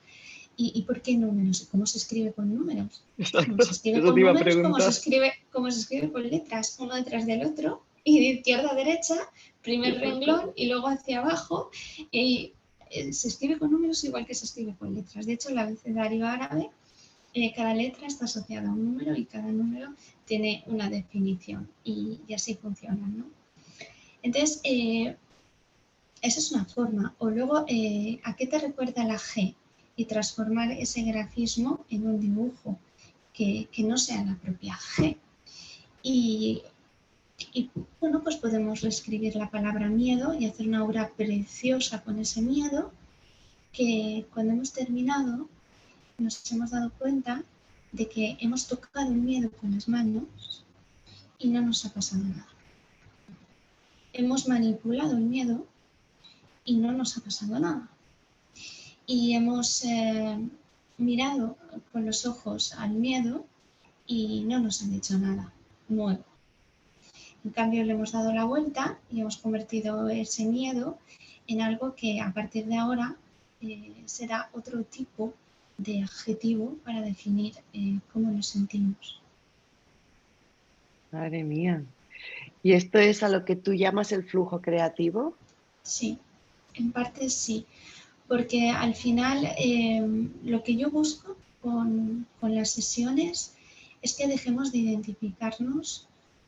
¿Y por qué números? ¿Cómo se escribe con números? Como se Exacto, escribe eso con te iba a números, como preguntar. se escribe con letras, uno detrás del otro, y de izquierda a derecha, primer renglón y luego hacia abajo. Y se escribe con números igual que se escribe con letras. De hecho, el abecedario árabe, cada letra está asociada a un número y cada número tiene una definición y así funciona, ¿no? Entonces, esa es una forma. O luego, ¿a qué te recuerda la G? Y transformar ese grafismo en un dibujo que no sea la propia G. Y bueno, pues podemos reescribir la palabra miedo y hacer una obra preciosa con ese miedo que cuando hemos terminado nos hemos dado cuenta de que hemos tocado el miedo con las manos y no nos ha pasado nada. Hemos manipulado el miedo y no nos ha pasado nada. Y hemos mirado con los ojos al miedo y no nos han hecho nada nuevo. En cambio, le hemos dado la vuelta y hemos convertido ese miedo en algo que a partir de ahora será otro tipo de adjetivo para definir cómo nos sentimos. Madre mía. ¿Y esto es a lo que tú llamas el flujo creativo? Sí, en parte sí, porque al final lo que yo busco con las sesiones es que dejemos de identificarnos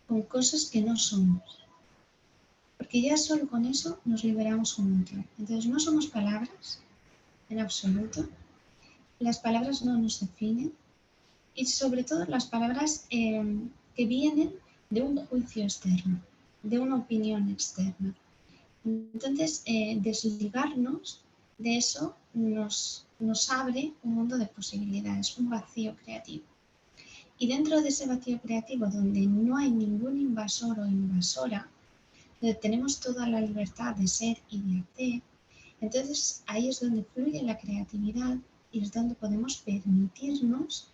con cosas que no somos. Porque ya solo con eso nos liberamos un montón. Entonces no somos palabras en absoluto. Las palabras no nos definen. Y sobre todo las palabras que vienen de un juicio externo, de una opinión externa. Entonces, desligarnos de eso nos abre un mundo de posibilidades, un vacío creativo. Y dentro de ese vacío creativo, donde no hay ningún invasor o invasora, donde tenemos toda la libertad de ser y de hacer, entonces ahí es donde fluye la creatividad y es donde podemos permitirnos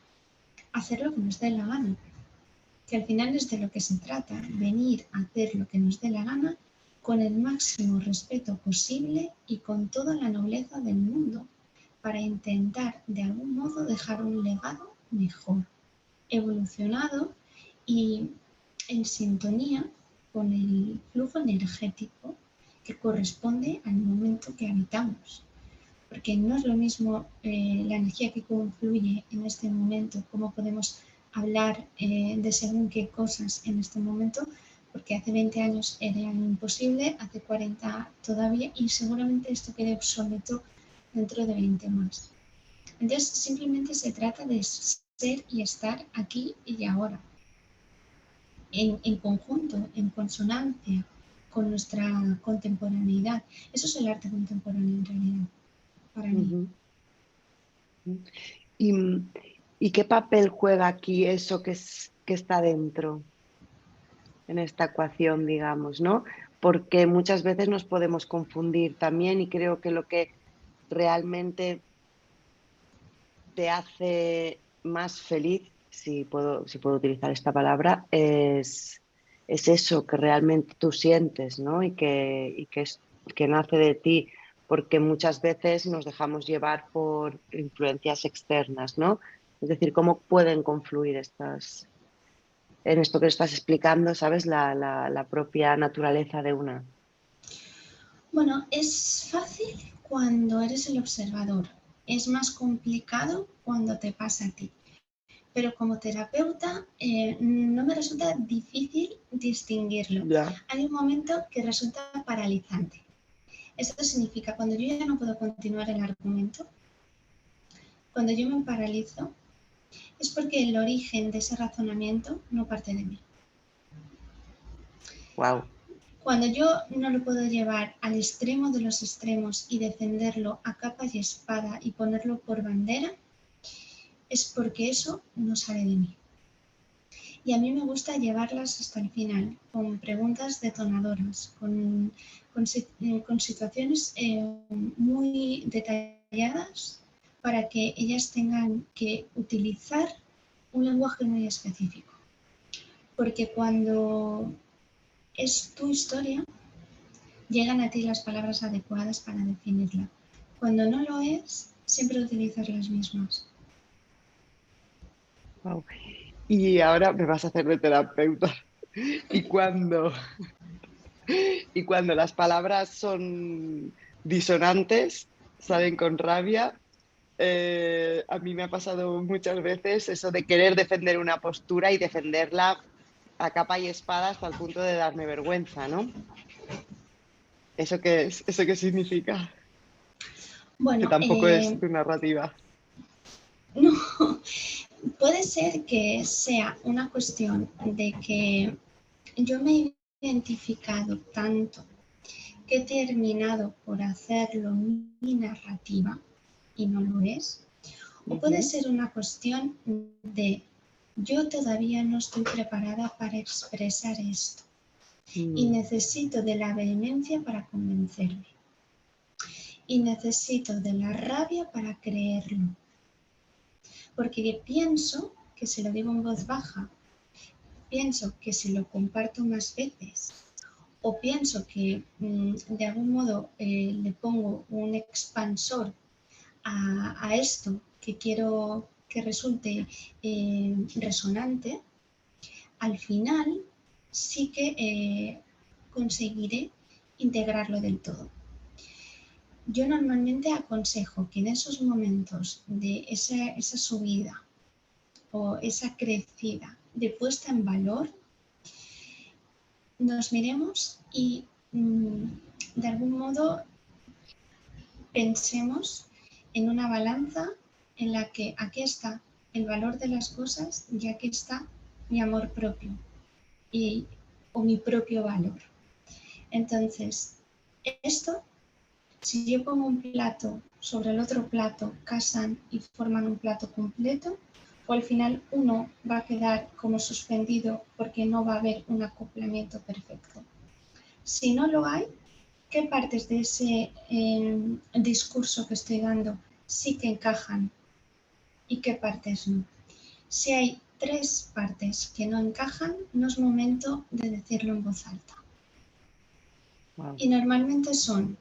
hacer lo que nos dé la gana, que al final es de lo que se trata, venir a hacer lo que nos dé la gana con el máximo respeto posible y con toda la nobleza del mundo, para intentar de algún modo dejar un legado mejor, evolucionado y en sintonía con el flujo energético que corresponde al momento que habitamos. Porque no es lo mismo la energía que confluye en este momento, cómo podemos hablar de según qué cosas en este momento, porque hace 20 años era imposible, hace 40 todavía, y seguramente esto quede obsoleto dentro de 20 más. Entonces, simplemente se trata de ser y estar aquí y ahora, en conjunto, en consonancia con nuestra contemporaneidad. Eso es el arte contemporáneo en realidad, para mí. ¿Y, y qué papel juega aquí eso que está dentro, en esta ecuación, digamos, ¿no? Porque muchas veces nos podemos confundir también y creo que lo que realmente te hace más feliz, si puedo utilizar esta palabra, es eso que realmente tú sientes, ¿no? Que nace de ti, porque muchas veces nos dejamos llevar por influencias externas, ¿no? Es decir, cómo pueden confluir en esto que estás explicando, ¿sabes? La propia naturaleza de una. Bueno, es fácil cuando eres el observador. Es más complicado cuando te pasa a ti. Pero como terapeuta no me resulta difícil distinguirlo. Ya. Hay un momento que resulta paralizante. Esto significa cuando yo ya no puedo continuar el argumento, cuando yo me paralizo, es porque el origen de ese razonamiento no parte de mí. Wow. Cuando yo no lo puedo llevar al extremo de los extremos y defenderlo a capa y espada y ponerlo por bandera, es porque eso no sale de mí. Y a mí me gusta llevarlas hasta el final, con preguntas detonadoras, con situaciones muy detalladas para que ellas tengan que utilizar un lenguaje muy específico. Porque cuando es tu historia, llegan a ti las palabras adecuadas para definirla. Cuando no lo es, siempre utilizas las mismas. Wow. Y ahora me vas a hacer de terapeuta. Y cuando, y cuando las palabras son disonantes, salen con rabia, a mí me ha pasado muchas veces eso de querer defender una postura y defenderla a capa y espada hasta el punto de darme vergüenza, ¿no? ¿Eso qué es? ¿Eso qué significa? Que Bueno, tampoco es tu narrativa. no, puede ser que sea una cuestión de que yo me he identificado tanto que he terminado por hacerlo mi narrativa y no lo es. O puede Ujú. ser una cuestión de yo todavía no estoy preparada para expresar esto y Mm. necesito de la vehemencia para convencerme y necesito de la rabia para creerlo. Porque pienso que si lo digo en voz baja, pienso que si lo comparto más veces o pienso que de algún modo le pongo un expansor a esto que quiero que resulte resonante, al final sí que conseguiré integrarlo del todo. Yo normalmente aconsejo que en esos momentos de esa subida o esa crecida de puesta en valor, nos miremos y de algún modo pensemos en una balanza en la que aquí está el valor de las cosas y aquí está mi amor propio o mi propio valor. Entonces, esto, si yo pongo un plato sobre el otro plato, casan y forman un plato completo, o al final uno va a quedar como suspendido porque no va a haber un acoplamiento perfecto. Si no lo hay, ¿qué partes de ese discurso que estoy dando sí que encajan y qué partes no? Si hay 3 partes que no encajan, no es momento de decirlo en voz alta. Wow. Y normalmente son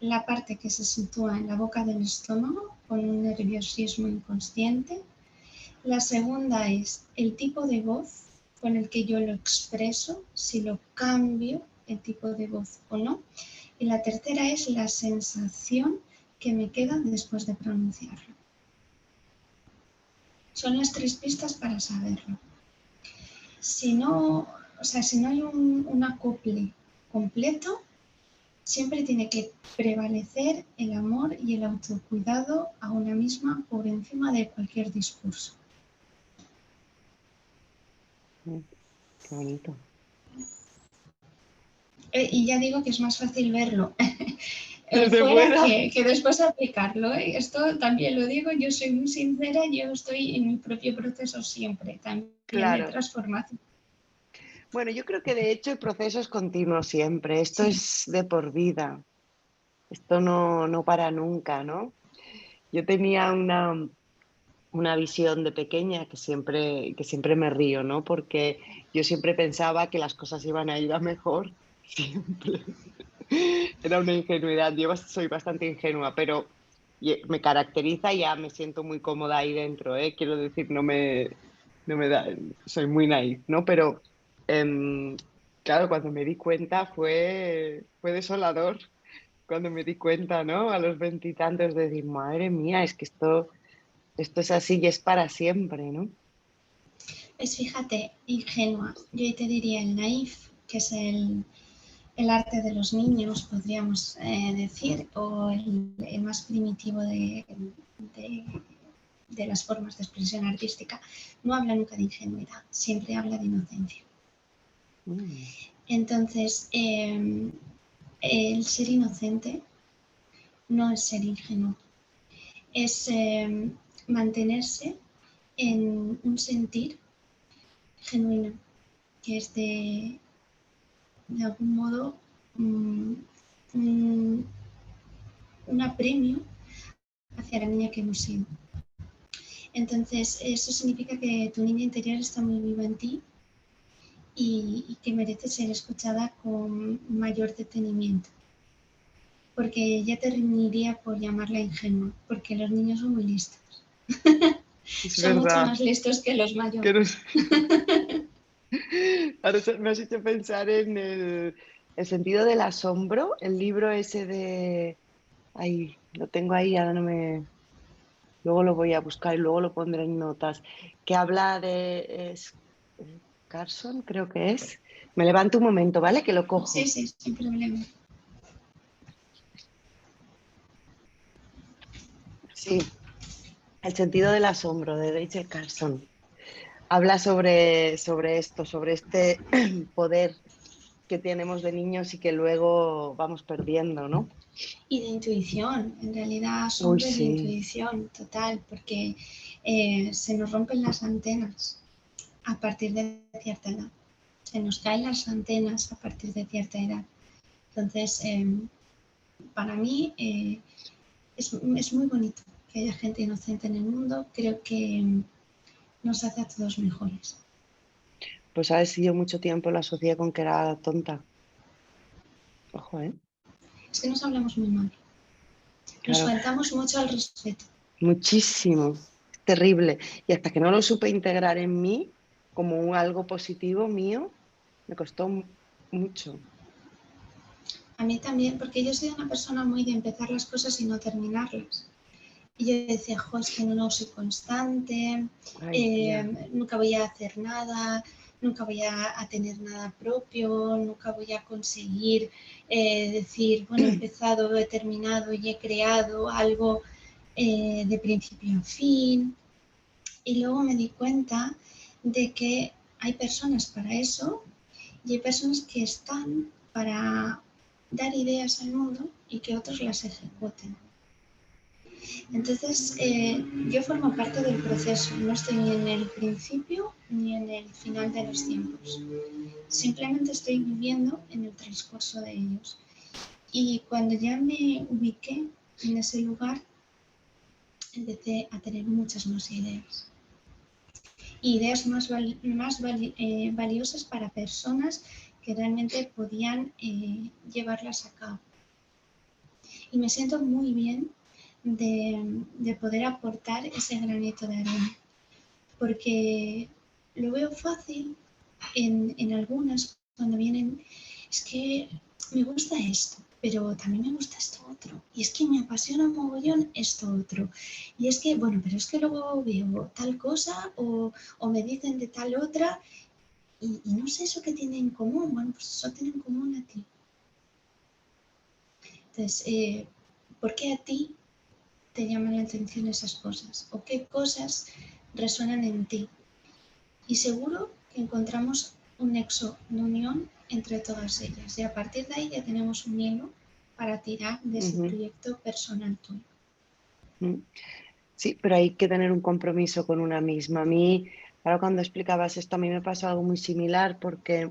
la parte que se sitúa en la boca del estómago con un nerviosismo inconsciente. La segunda es el tipo de voz con el que yo lo expreso, si lo cambio el tipo de voz o no. Y la tercera es la sensación que me queda después de pronunciarlo. Son las 3 pistas para saberlo. Si no hay un acople completo, siempre tiene que prevalecer el amor y el autocuidado a una misma por encima de cualquier discurso. Qué bonito. Y ya digo que es más fácil verlo Desde fuera fuera. que después aplicarlo. Esto también lo digo, yo soy muy sincera, yo estoy en mi propio proceso siempre, también de Claro. transformación. Bueno, yo creo que de hecho el proceso es continuo siempre. Esto Sí. es de por vida. Esto no para nunca, ¿no? Yo tenía una visión de pequeña que siempre me río, ¿no? Porque yo siempre pensaba que las cosas iban a ir a mejor, siempre. Era una ingenuidad, yo soy bastante ingenua, pero me caracteriza y ya me siento muy cómoda ahí dentro, ¿eh? Quiero decir, no me da, soy muy naif, ¿no? Pero em, claro, cuando me di cuenta fue desolador, cuando me di cuenta, ¿no? A los veintitantos de decir, madre mía, es que esto es así y es para siempre, ¿no? Pues fíjate, ingenua, yo te diría el naif, que es el arte de los niños, podríamos decir, o el más primitivo de, de las formas de expresión artística, no habla nunca de ingenuidad, siempre habla de inocencia. Mm. Entonces, el ser inocente no es ser ingenuo, es mantenerse en un sentir genuino, que es de algún modo un, un apremio hacia la niña que hemos sido. Entonces, eso significa que tu niña interior está muy viva en ti y que merece ser escuchada con mayor detenimiento. Porque ya terminaría por llamarla ingenua, porque los niños son muy listos. Es Son mucho verdad. más listos que los Que no mayores. sé. Ahora me has hecho pensar en el sentido del asombro, el libro ese de... Ay, lo tengo ahí, ahora no me... Luego lo voy a buscar y luego lo pondré en notas, que habla de... Carson, creo que es. Me levanto un momento, ¿vale? Que lo Sí, cojo. sí, sin problema. Sí, el sentido del asombro de Rachel Carson. Habla sobre esto, sobre este poder que tenemos de niños y que luego vamos perdiendo, ¿no? Y de intuición, en realidad Uy, asombro y de sí, intuición total, porque se nos rompen las antenas a partir de cierta edad. Se nos caen las antenas a partir de cierta edad. Entonces, para mí es muy bonito que haya gente inocente en el mundo. Creo que nos hace a todos mejores. pues ha sido mucho tiempo la sociedad con que era tonta. Ojo, ¿eh? Es que nos hablamos muy mal. Nos Claro, faltamos mucho al respeto. muchísimo. Es terrible. Y hasta que no lo supe integrar en mí como algo positivo mío, me costó mucho. A mí también, porque yo soy una persona muy de empezar las cosas y no terminarlas. Y yo decía, jo, es que no soy constante, Ay, ya. nunca voy a hacer nada, nunca voy a tener nada propio, nunca voy a conseguir decir, bueno, he empezado, he terminado y he creado algo de principio a fin. Y luego me di cuenta de que hay personas para eso y hay personas que están para dar ideas al mundo y que otros las ejecuten. Entonces, yo formo parte del proceso, no estoy ni en el principio ni en el final de los tiempos. Simplemente estoy viviendo en el transcurso de ellos. Y cuando ya me ubiqué en ese lugar, empecé a tener muchas más ideas. Ideas valiosas para personas que realmente podían llevarlas a cabo. Y me siento muy bien de poder aportar ese granito de arena, porque lo veo fácil en algunas cuando vienen, es que me gusta esto, pero también me gusta esto otro, y es que me apasiona un mogollón esto otro, y es que, bueno, pero es que luego veo tal cosa o me dicen de tal otra, y no sé eso que tiene en común, bueno, pues eso tiene en común a ti. Entonces, ¿por qué a ti te llaman la atención esas cosas? ¿O qué cosas resuenan en ti? Y seguro encontramos un nexo de unión entre todas ellas y a partir de ahí ya tenemos un hilo para tirar de ese proyecto personal tuyo. Sí, pero hay que tener un compromiso con una misma. A mí, ahora cuando explicabas esto, a mí me pasó algo muy similar porque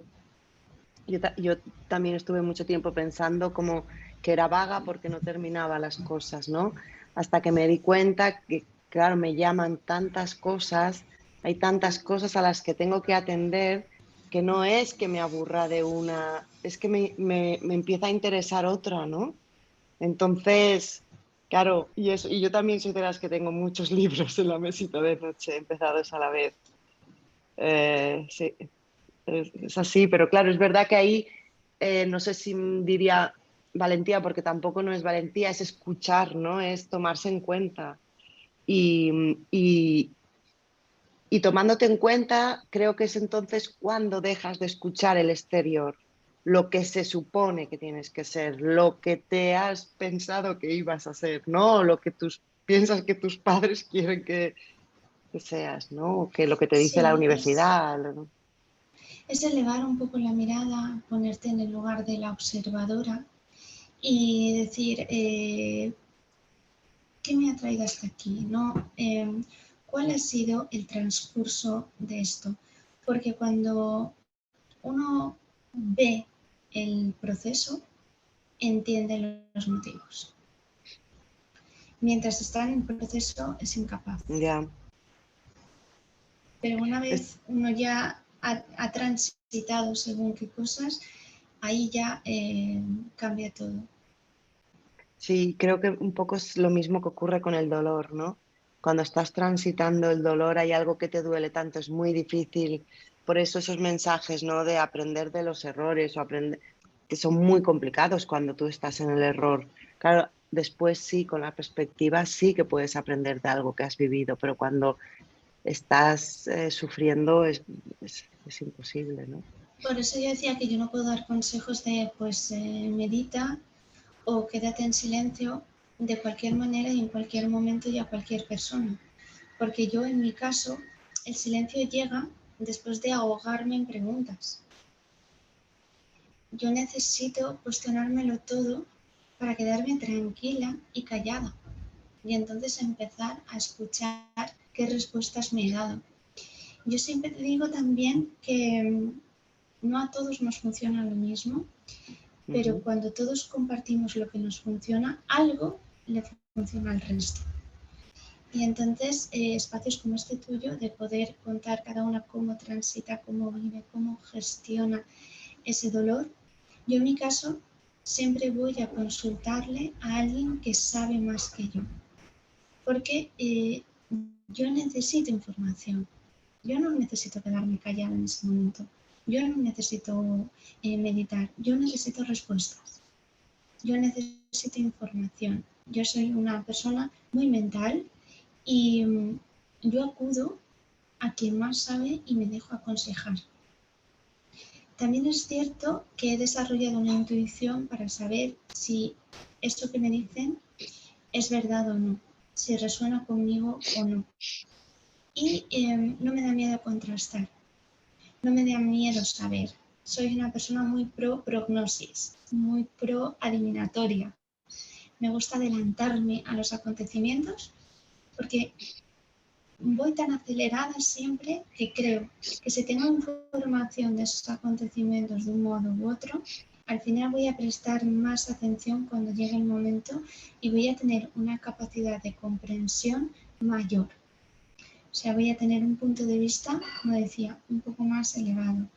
yo también estuve mucho tiempo pensando como que era vaga porque no terminaba las cosas, ¿no? Hasta que me di cuenta que, claro, me llaman tantas cosas, hay tantas cosas a las que tengo que atender que no es que me aburra de una, es que me empieza a interesar otra, ¿no? Entonces, claro, y yo también soy de las que tengo muchos libros en la mesita de noche empezados a la vez. Sí, es así, pero claro, es verdad que ahí no sé si diría valentía, porque tampoco no es valentía, es escuchar, ¿no? Es tomarse en cuenta. Y, y, y tomándote en cuenta, creo que es entonces cuando dejas de escuchar el exterior, lo que se supone que tienes que ser, lo que te has pensado que ibas a ser, ¿no? Lo que piensas que tus padres quieren que seas, ¿no? O que lo que te dice la Sí, universidad, ¿no? es elevar un poco la mirada, ponerte en el lugar de la observadora y decir, ¿qué me ha traído hasta aquí? ¿No? ¿Cuál ha sido el transcurso de esto? Porque cuando uno ve el proceso, entiende los motivos. Mientras está en el proceso, es incapaz. Ya. Pero una Es- vez uno ya ha transitado según qué cosas, ahí ya cambia todo. Sí, creo que un poco es lo mismo que ocurre con el dolor, ¿no? Cuando estás transitando el dolor hay algo que te duele tanto, es muy difícil. Por eso esos mensajes, ¿no? De aprender de los errores o aprender, que son muy complicados cuando tú estás en el error. Claro, después sí, con la perspectiva sí que puedes aprender de algo que has vivido, pero cuando estás sufriendo es imposible, ¿no? Por eso yo decía que yo no puedo dar consejos de, pues, medita o quédate en silencio de cualquier manera y en cualquier momento y a cualquier persona. Porque yo, en mi caso, el silencio llega después de ahogarme en preguntas. Yo necesito cuestionármelo todo para quedarme tranquila y callada y entonces empezar a escuchar qué respuestas me he dado. Yo siempre te digo también que no a todos nos funciona lo mismo, pero Ujú. cuando todos compartimos lo que nos funciona, algo le funciona al resto. Y entonces espacios como este tuyo, de poder contar cada una cómo transita, cómo vive, cómo gestiona ese dolor, yo en mi caso siempre voy a consultarle a alguien que sabe más que yo, porque yo necesito información, yo no necesito quedarme callada en ese momento, yo no necesito meditar, yo necesito respuestas, yo necesito información. Yo soy una persona muy mental y yo acudo a quien más sabe y me dejo aconsejar. También es cierto que he desarrollado una intuición para saber si esto que me dicen es verdad o no, si resuena conmigo o no. Y no me da miedo contrastar, no me da miedo saber. Soy una persona muy pro prognosis, muy pro adivinatoria. Me gusta adelantarme a los acontecimientos porque voy tan acelerada siempre que creo que si tengo información de esos acontecimientos de un modo u otro, al final voy a prestar más atención cuando llegue el momento y voy a tener una capacidad de comprensión mayor. O sea, voy a tener un punto de vista, como decía, un poco más elevado.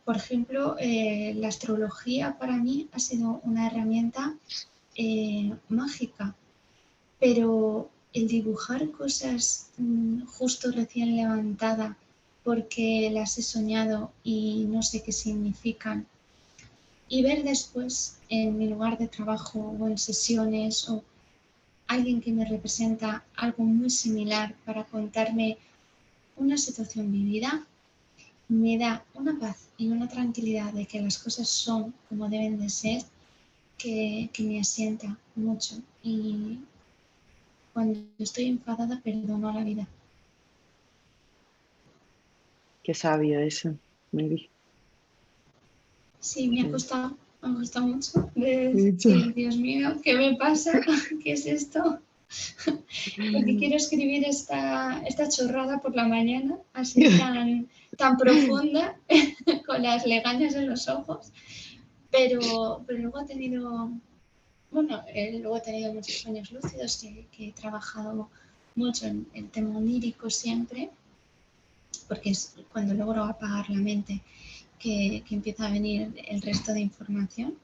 Por ejemplo, la astrología para mí ha sido una herramienta mágica, pero el dibujar cosas justo recién levantada porque las he soñado y no sé qué significan, y ver después en mi lugar de trabajo o en sesiones o alguien que me representa algo muy similar para contarme una situación vivida, me da una paz y una tranquilidad de que las cosas son como deben de ser que me asienta mucho. Y cuando estoy enfadada perdono a la vida. Qué sabio eso, Mary. Sí, me Sí. ha costado mucho. De Mucho. decir, Dios mío, ¿qué me pasa? ¿Qué es esto? Porque quiero escribir esta chorrada por la mañana, así tan profunda, con las legañas en los ojos, pero luego he tenido, bueno, luego he tenido muchos sueños lúcidos, que he trabajado mucho en el tema onírico siempre, porque es cuando logro apagar la mente que empieza a venir el resto de información.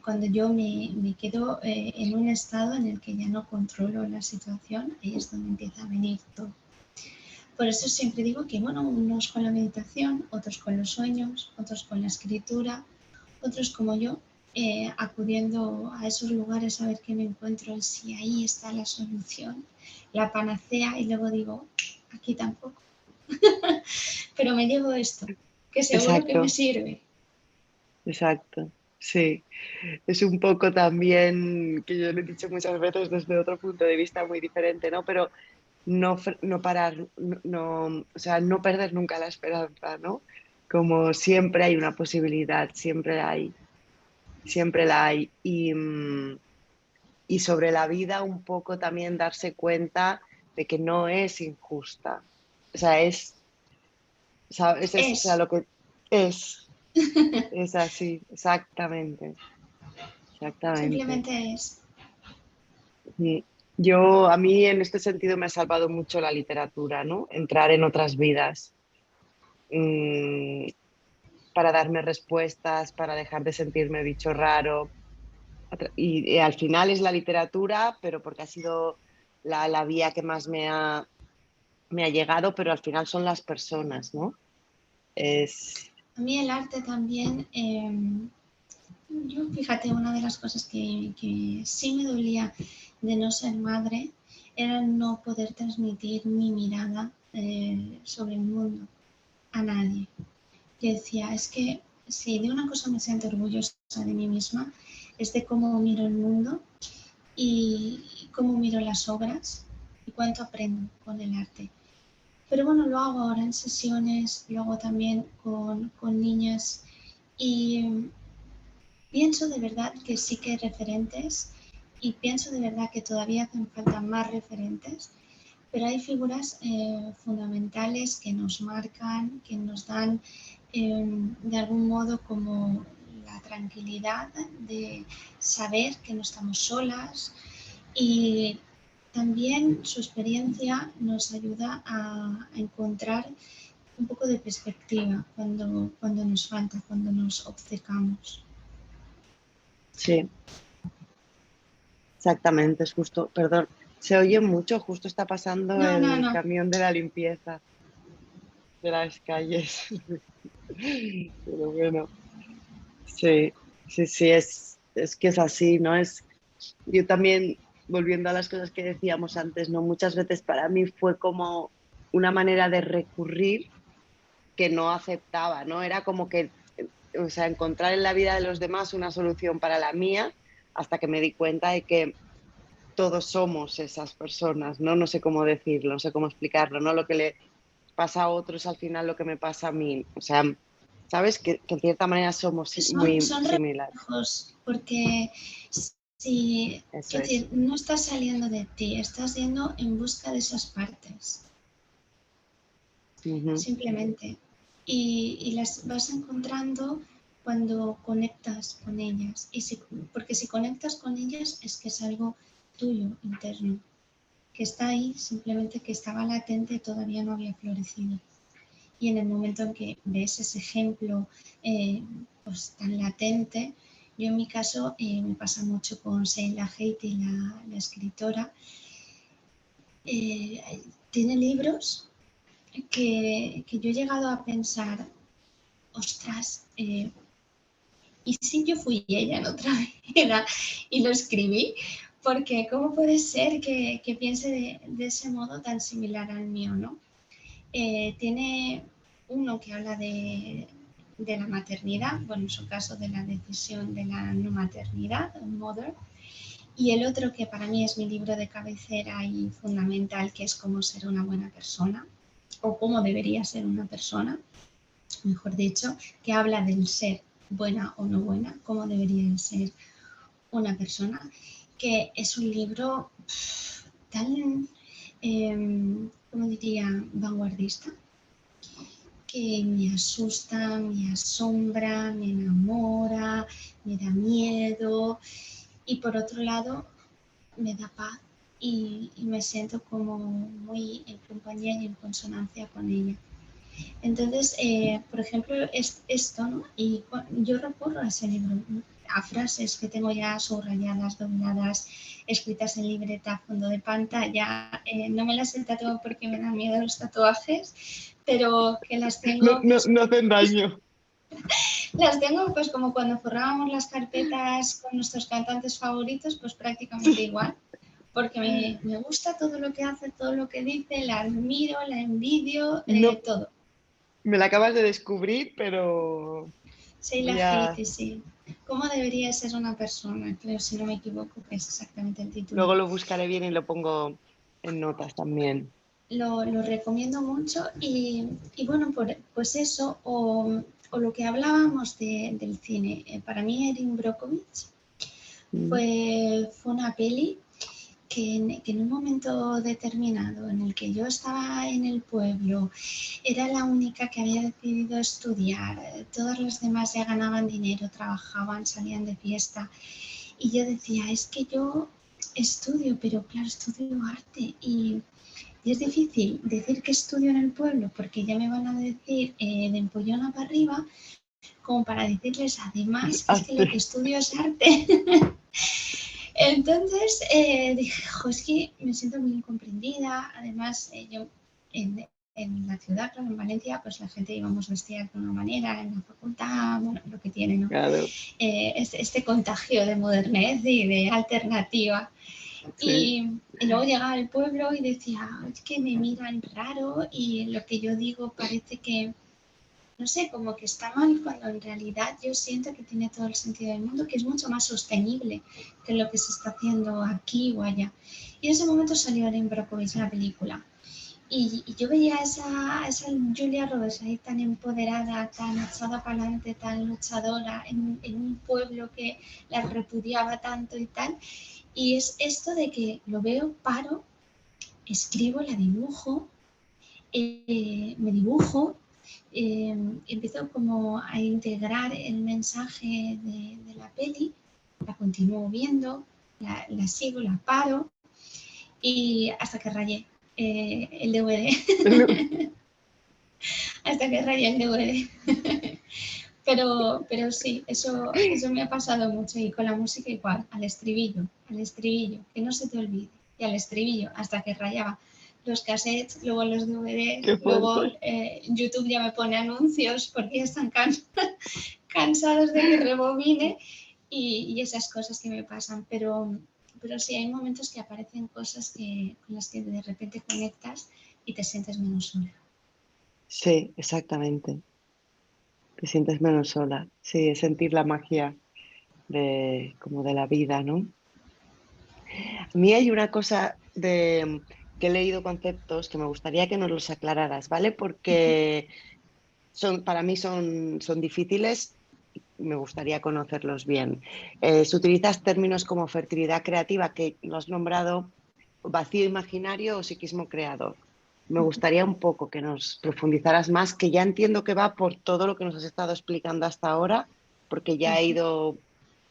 Cuando yo me quedo en un estado en el que ya no controlo la situación, ahí es donde empieza a venir todo. Por eso siempre digo que, bueno, unos con la meditación, otros con los sueños, otros con la escritura, otros como yo, acudiendo a esos lugares a ver qué me encuentro, si ahí está la solución, la panacea, y luego digo, aquí tampoco. Pero me llevo esto, que seguro que me Exacto, sirve. exacto. Sí, es un poco también, que yo lo he dicho muchas veces desde otro punto de vista muy diferente, ¿no? Pero no parar, o sea, no perder nunca la esperanza, ¿no? Como siempre hay una posibilidad, siempre la hay. Y sobre la vida un poco también darse cuenta de que no es injusta. O sea, ¿sabes? O sea, Es, lo que es así, exactamente, exactamente. simplemente es. Mm. A mí en este sentido me ha salvado mucho la literatura, ¿no? Entrar en otras vidas, mm, para darme respuestas, para dejar de sentirme bicho raro. Y al final es la literatura, pero porque ha sido la vía que más me ha llegado, pero al final son las personas, ¿no? Es, A mí el arte también, yo fíjate, una de las cosas que sí me dolía de no ser madre era no poder transmitir mi mirada sobre el mundo a nadie. Yo decía, es que si de una cosa me siento orgullosa de mí misma, es de cómo miro el mundo y cómo miro las obras y cuánto aprendo con el arte. Pero bueno, lo hago ahora en sesiones, lo hago también con niñas y pienso de verdad que sí que hay referentes y pienso de verdad que todavía hacen falta más referentes, pero hay figuras fundamentales que nos marcan, que nos dan de algún modo como la tranquilidad de saber que no estamos solas, y también su experiencia nos ayuda a encontrar un poco de perspectiva cuando nos falta, cuando nos obcecamos. sí, exactamente, es justo, perdón, se oye mucho, justo está pasando No, no, el no. camión de la limpieza de las calles. Pero bueno, sí, sí, sí, es que es así, ¿no? Yo también, volviendo a las cosas que decíamos antes, ¿no? Muchas veces para mí fue como una manera de recurrir que no aceptaba, ¿no? Era como que, o sea, encontrar en la vida de los demás una solución para la mía, hasta que me di cuenta de que todos somos esas personas, ¿no? No sé cómo decirlo, no sé cómo explicarlo, ¿no? Lo que le pasa a otros al final lo que me pasa a mí. O sea, ¿sabes? Que en cierta manera somos muy Son similares. reflejos, porque si, Eso quiero es. decir, no estás saliendo de ti, estás yendo en busca de esas partes, Ujú. simplemente. Y las vas encontrando cuando conectas con ellas. Porque si conectas con ellas es que es algo tuyo, interno, que está ahí, simplemente que estaba latente y todavía no había florecido. Y en el momento en que ves ese ejemplo pues tan latente, yo en mi caso me pasa mucho con Sheila Heti, la escritora, tiene libros que yo he llegado a pensar, ostras, ¿y si yo fui ella en otra vida y lo escribí? Porque ¿cómo puede ser que piense de ese modo tan similar al mío, ¿no? Tiene uno que habla de la maternidad, bueno, en su caso de la decisión de la no maternidad, Mother, y el otro que para mí es mi libro de cabecera y fundamental, que es Cómo ser una buena persona, o cómo debería ser una persona, mejor dicho, que habla del ser, buena o no buena, cómo debería ser una persona, que es un libro tan, ¿cómo diría?, vanguardista, que me asusta, me asombra, me enamora, me da miedo y por otro lado me da paz y me siento como muy en compañía y en consonancia con ella. Entonces, por ejemplo, es esto, ¿no? Y yo recurro a ese libro, ¿no? A frases que tengo ya subrayadas, dobladas, escritas en libreta a fondo de pantalla. No me las he tatuado porque me dan miedo los tatuajes, pero que las No, tengo, no, pues, no hacen daño. las tengo pues como cuando forrábamos las carpetas con nuestros cantantes favoritos, pues prácticamente Sí. igual. Porque me gusta todo lo que hace, todo lo que dice, la admiro, la envidio, No, todo. me la acabas de descubrir, pero Sheila voy a... Hiti, sí. ¿Cómo debería ser una persona? Creo, si no me equivoco, que es exactamente el título. Luego lo buscaré bien y lo pongo en notas también. Lo recomiendo mucho y bueno, pues eso, o lo que hablábamos del cine. Para mí Erin Brockovich Mm. fue una peli que en un momento determinado en el que yo estaba en el pueblo, era la única que había decidido estudiar, todas las demás ya ganaban dinero, trabajaban, salían de fiesta y yo decía, es que yo estudio, pero claro, estudio arte y es difícil decir que estudio en el pueblo porque ya me van a decir de empollona para arriba, como para decirles además que es que lo que Arte. estudio es arte. Entonces dije, jo, es que me siento muy incomprendida. Además, yo en la ciudad, claro, en Valencia, pues la gente íbamos vestidas de una manera, en la facultad, bueno, lo que tiene, ¿no? Claro, Este contagio de modernez y de alternativa. sí. Y luego llegaba al pueblo y decía, es que me miran raro y lo que yo digo parece que, no sé, como que está mal, cuando en realidad yo siento que tiene todo el sentido del mundo, que es mucho más sostenible que lo que se está haciendo aquí o allá. Y en ese momento salió Erin Brockovich, la película. Y yo veía a esa Julia Roberts ahí tan empoderada, tan echada para adelante, tan luchadora, en un pueblo que la repudiaba tanto y tal. Y es esto de que lo veo, paro, escribo, la dibujo, me dibujo, empiezo como a integrar el mensaje de la peli, la continúo viendo, la sigo, la paro y hasta que rayé el DVD. Hasta que rayé el DVD. Pero sí, eso me ha pasado mucho y con la música igual, al estribillo, que no se te olvide, y al estribillo, hasta que rayaba los cassettes, luego los DVDs, Qué luego fuerte. YouTube ya me pone anuncios porque ya están cansados de que rebobine y esas cosas que me pasan, pero sí hay momentos que aparecen cosas con las que de repente conectas y te sientes menos sola. Sí, exactamente. Te sientes menos sola. Sí, es sentir la magia de, como de la vida, ¿no? A mí hay una cosa de que he leído conceptos que me gustaría que nos los aclararas, ¿vale? Porque para mí son difíciles y me gustaría conocerlos bien. Si utilizas términos como fertilidad creativa, que lo has nombrado, vacío imaginario o psiquismo creador. Me gustaría un poco que nos profundizaras más, que ya entiendo que va por todo lo que nos has estado explicando hasta ahora, porque ya he ido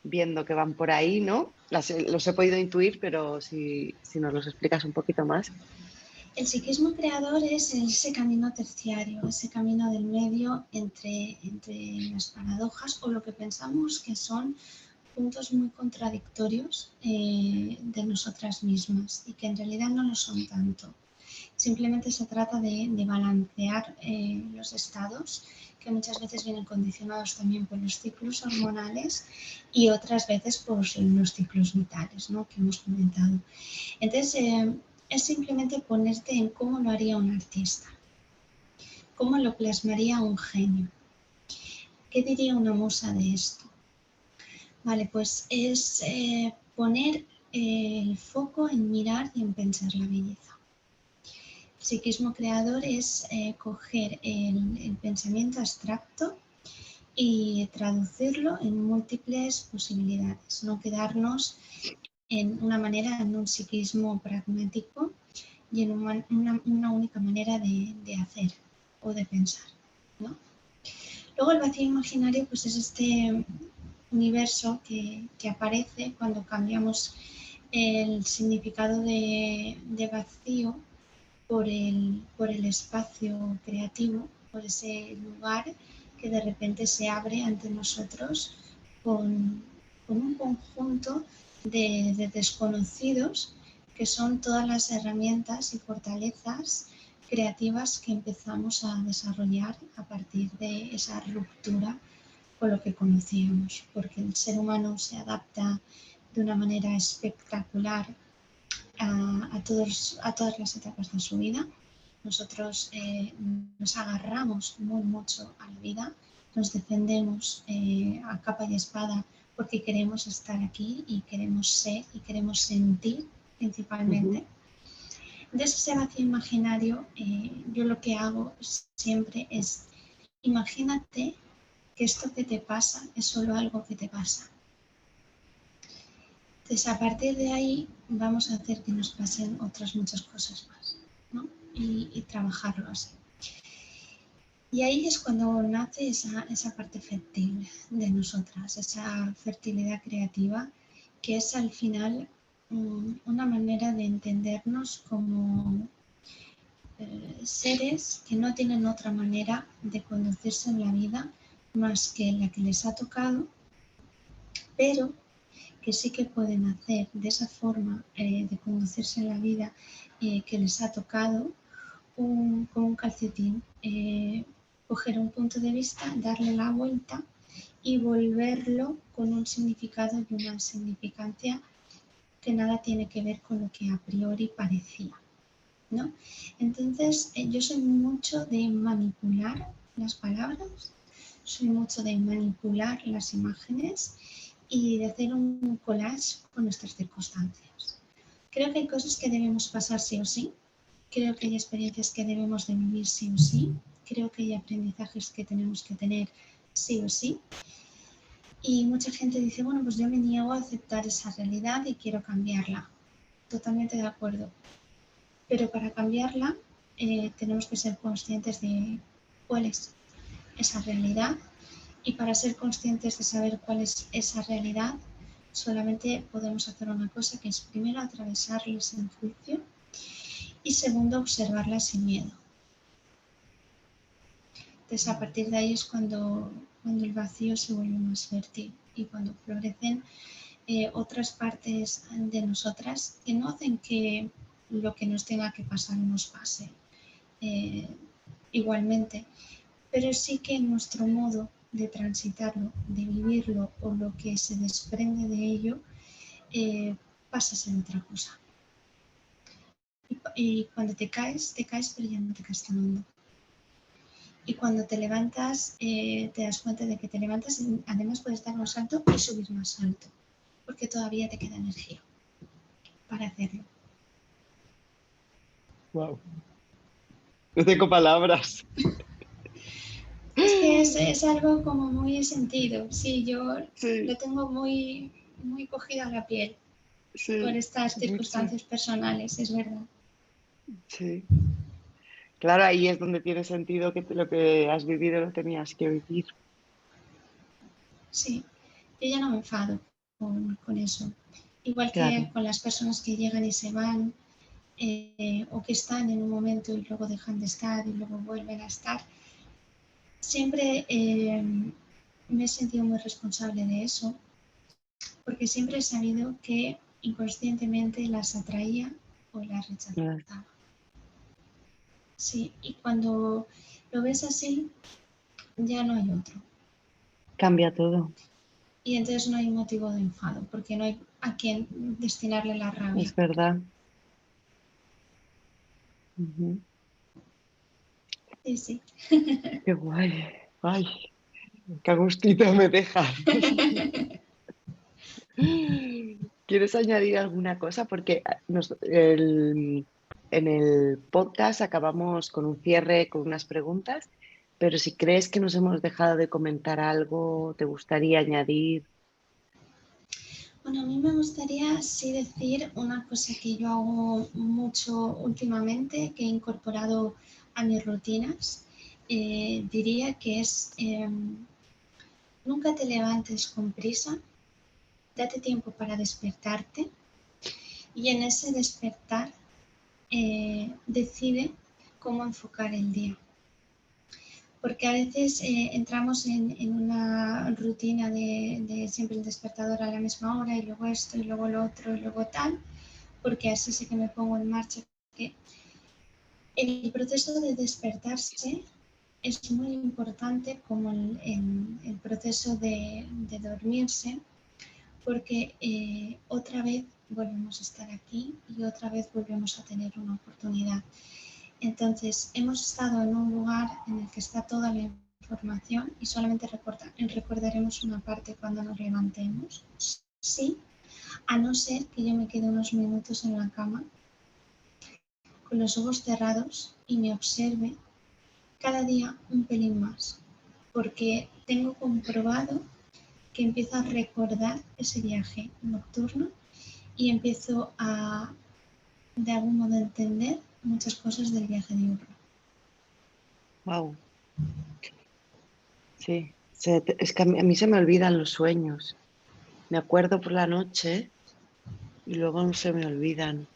viendo que van por ahí, ¿no? Los he podido intuir, pero si nos los explicas un poquito más. El psiquismo creador es ese camino terciario, ese camino del medio entre las paradojas o lo que pensamos que son puntos muy contradictorios de nosotras mismas y que en realidad no lo son tanto. Simplemente se trata de balancear los estados que muchas veces vienen condicionados también por los ciclos hormonales y otras veces por los ciclos vitales, ¿no?, que hemos comentado. Entonces, es simplemente ponerte en cómo lo haría un artista, cómo lo plasmaría un genio, qué diría una musa de esto. Vale, pues es poner el foco en mirar y en pensar la belleza. Psiquismo creador es coger el pensamiento abstracto y traducirlo en múltiples posibilidades, no quedarnos en una manera, en un psiquismo pragmático y en una única manera de hacer o de pensar, ¿no? Luego el vacío imaginario pues es este universo que aparece cuando cambiamos el significado de vacío por el espacio creativo, por ese lugar que de repente se abre ante nosotros con un conjunto de desconocidos que son todas las herramientas y fortalezas creativas que empezamos a desarrollar a partir de esa ruptura con lo que conocíamos, porque el ser humano se adapta de una manera espectacular a todas las etapas de su vida. Nosotros nos agarramos muy mucho a la vida, nos defendemos a capa y espada porque queremos estar aquí y queremos ser y queremos sentir principalmente. Entonces ese vacío imaginario, yo lo que hago siempre es, imagínate que esto que te pasa es solo algo que te pasa. Entonces, a partir de ahí vamos a hacer que nos pasen otras muchas cosas más, ¿no? Y trabajarlo así. Y ahí es cuando nace esa parte fértil de nosotras, esa fertilidad creativa, que es al final una manera de entendernos como seres que no tienen otra manera de conducirse en la vida más que la que les ha tocado, pero que sí que pueden hacer de esa forma de conducirse en la vida que les ha tocado con un calcetín, coger un punto de vista, darle la vuelta y volverlo con un significado y una significancia que nada tiene que ver con lo que a priori parecía, ¿no? Entonces, yo soy mucho de manipular las palabras, soy mucho de manipular las imágenes y de hacer un collage con nuestras circunstancias. Creo que hay cosas que debemos pasar sí o sí, creo que hay experiencias que debemos de vivir sí o sí, creo que hay aprendizajes que tenemos que tener sí o sí. Y mucha gente dice, bueno, pues yo me niego a aceptar esa realidad y quiero cambiarla. Totalmente de acuerdo. Pero para cambiarla tenemos que ser conscientes de cuál es esa realidad. Y para ser conscientes de saber cuál es esa realidad, solamente podemos hacer una cosa, que es primero atravesarla sin juicio y segundo observarla sin miedo. Entonces a partir de ahí es cuando el vacío se vuelve más fértil y cuando florecen otras partes de nosotras que no hacen que lo que nos tenga que pasar nos pase igualmente, pero sí que nuestro modo de transitarlo, de vivirlo o lo que se desprende de ello pasa a ser otra cosa. Y cuando te caes, pero ya no te caes tan hondo. Y cuando te levantas, te das cuenta de que te levantas y además puedes dar un salto y subir más alto, porque todavía te queda energía para hacerlo. Wow. No tengo palabras. Es que es algo como muy sentido. Sí, yo Sí, lo tengo muy, muy cogido a la piel por sí, estas mucho. circunstancias personales, es verdad. Sí. Claro, ahí es donde tiene sentido que lo que has vivido lo tenías que vivir. Sí, yo ya no me enfado con eso. Igual que Claro. con las personas que llegan y se van, o que están en un momento y luego dejan de estar y luego vuelven a estar. Siempre me he sentido muy responsable de eso, porque siempre he sabido que inconscientemente las atraía o las Claro. rechazaba. Sí, y cuando lo ves así, ya no hay otro. Cambia todo. Y entonces no hay motivo de enfado, porque no hay a quien destinarle la rabia. Es verdad. Ujú. Sí, sí. Qué guay. Ay, qué gustito me deja. ¿Quieres añadir alguna cosa? Porque en el podcast acabamos con un cierre, con unas preguntas, pero si crees que nos hemos dejado de comentar algo, ¿te gustaría añadir? Bueno, a mí me gustaría sí decir una cosa que yo hago mucho últimamente, que he incorporado a mis rutinas. Diría que es nunca te levantes con prisa, date tiempo para despertarte y en ese despertar decide cómo enfocar el día. Porque a veces entramos en una rutina de siempre el despertador a la misma hora y luego esto y luego lo otro y luego tal, porque así sí que me pongo en marcha. El proceso de despertarse es muy importante como el proceso de dormirse, porque otra vez volvemos a estar aquí y otra vez volvemos a tener una oportunidad. Entonces, hemos estado en un lugar en el que está toda la información y solamente recordaremos una parte cuando nos levantemos. Sí, a no ser que yo me quede unos minutos en la cama con los ojos cerrados y me observe cada día un pelín más, porque tengo comprobado que empiezo a recordar ese viaje nocturno y empiezo a, de algún modo, entender muchas cosas del viaje diurno. Wow, sí. Es que a mí se me olvidan los sueños. Me acuerdo por la noche y luego no se me olvidan.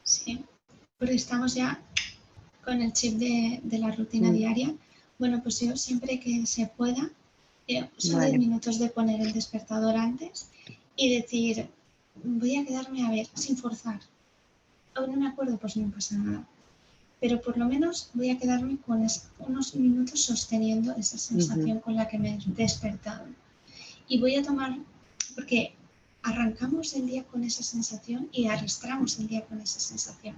Sí, porque estamos ya con el chip de la rutina Mm, diaria. Bueno, pues yo siempre que se pueda, son 10 vale. minutos de poner el despertador antes y decir, voy a quedarme a ver, sin forzar. Aún no me acuerdo, pues no pasa nada. Pero por lo menos voy a quedarme con unos minutos sosteniendo esa Ujú, sensación con la que me he despertado. Y voy a tomar, porque arrancamos el día con esa sensación y arrastramos el día con esa sensación.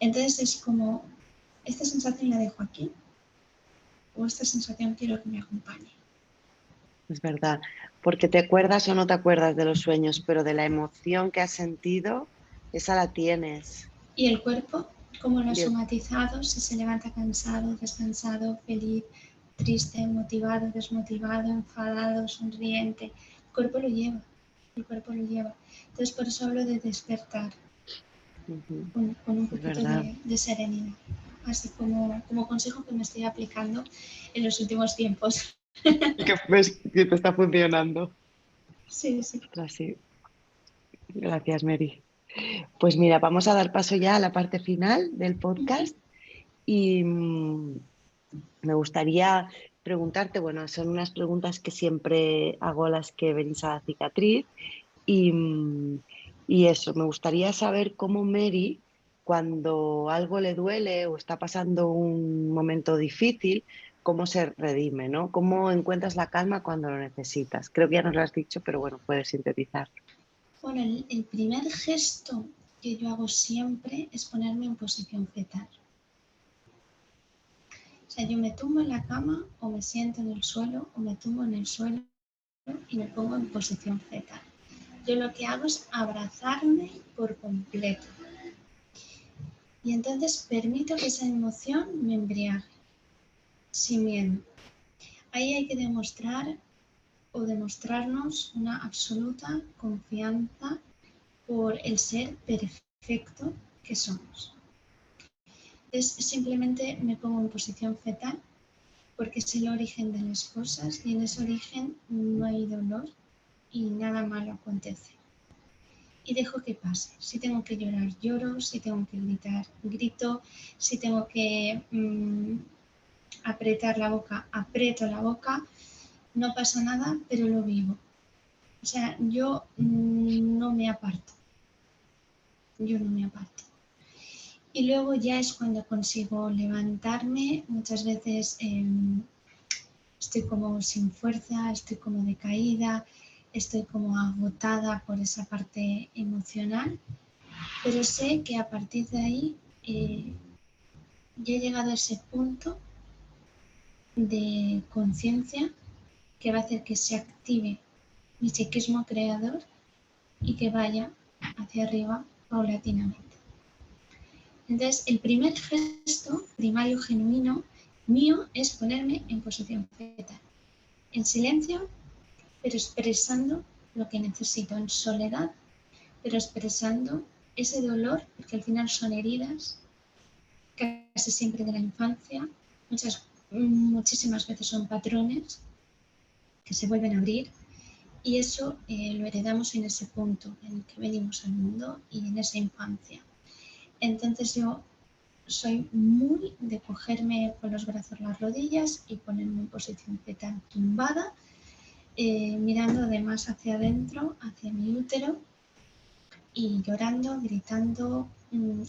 Entonces es como, esta sensación la dejo aquí o esta sensación quiero que me acompañe. es verdad. Porque te acuerdas o no te acuerdas de los sueños, pero de la emoción que has sentido, esa la tienes. Y el cuerpo, como lo ha Y el- somatizado, si se levanta cansado, descansado, feliz, triste, motivado, desmotivado, enfadado, sonriente, el cuerpo lo lleva, el cuerpo lo lleva. Entonces por eso hablo de despertar Ujú, con un es poquito verdad. de serenidad, así como consejo que me estoy aplicando en los últimos tiempos. Y que ves que te está funcionando. Sí, sí. Ostras, sí. Gracias, Mary. Pues mira, vamos a dar paso ya a la parte final del podcast y me gustaría preguntarte, bueno, son unas preguntas que siempre hago a las que venís a la cicatriz y, y eso, me gustaría saber cómo Mary, cuando algo le duele o está pasando un momento difícil, cómo se redime, ¿no? ¿Cómo encuentras la calma cuando lo necesitas? Creo que ya nos lo has dicho, pero bueno, puedes sintetizar. Bueno, el primer gesto que yo hago siempre es ponerme en posición fetal. O sea, yo me tumbo en la cama o me siento en el suelo o me tumbo en el suelo y me pongo en posición fetal. Yo lo que hago es abrazarme por completo y entonces permito que esa emoción me embriague, sin miedo. Ahí hay que demostrar o demostrarnos una absoluta confianza por el ser perfecto que somos. Simplemente me pongo en posición fetal porque es el origen de las cosas y en ese origen no hay dolor y nada malo acontece. Y dejo que pase. Si tengo que llorar, lloro. Si tengo que gritar, grito. Si tengo que apretar la boca, aprieto la boca. No pasa nada, pero lo vivo. O sea, yo no me aparto. Yo no me aparto. Y luego ya es cuando consigo levantarme. Muchas veces estoy como sin fuerza, estoy como decaída, estoy como agotada por esa parte emocional, pero sé que a partir de ahí ya he llegado a ese punto de conciencia que va a hacer que se active mi psiquismo creador y que vaya hacia arriba paulatinamente. Entonces, el primer gesto primario genuino mío es ponerme en posición fetal, en silencio, pero expresando lo que necesito, en soledad, pero expresando ese dolor, porque al final son heridas, casi siempre de la infancia, muchísimas veces son patrones que se vuelven a abrir, y eso lo heredamos en ese punto en el que venimos al mundo y en esa infancia. Entonces yo soy muy de cogerme con los brazos las rodillas y ponerme en posición fetal tumbada, mirando además hacia adentro, hacia mi útero, y llorando, gritando,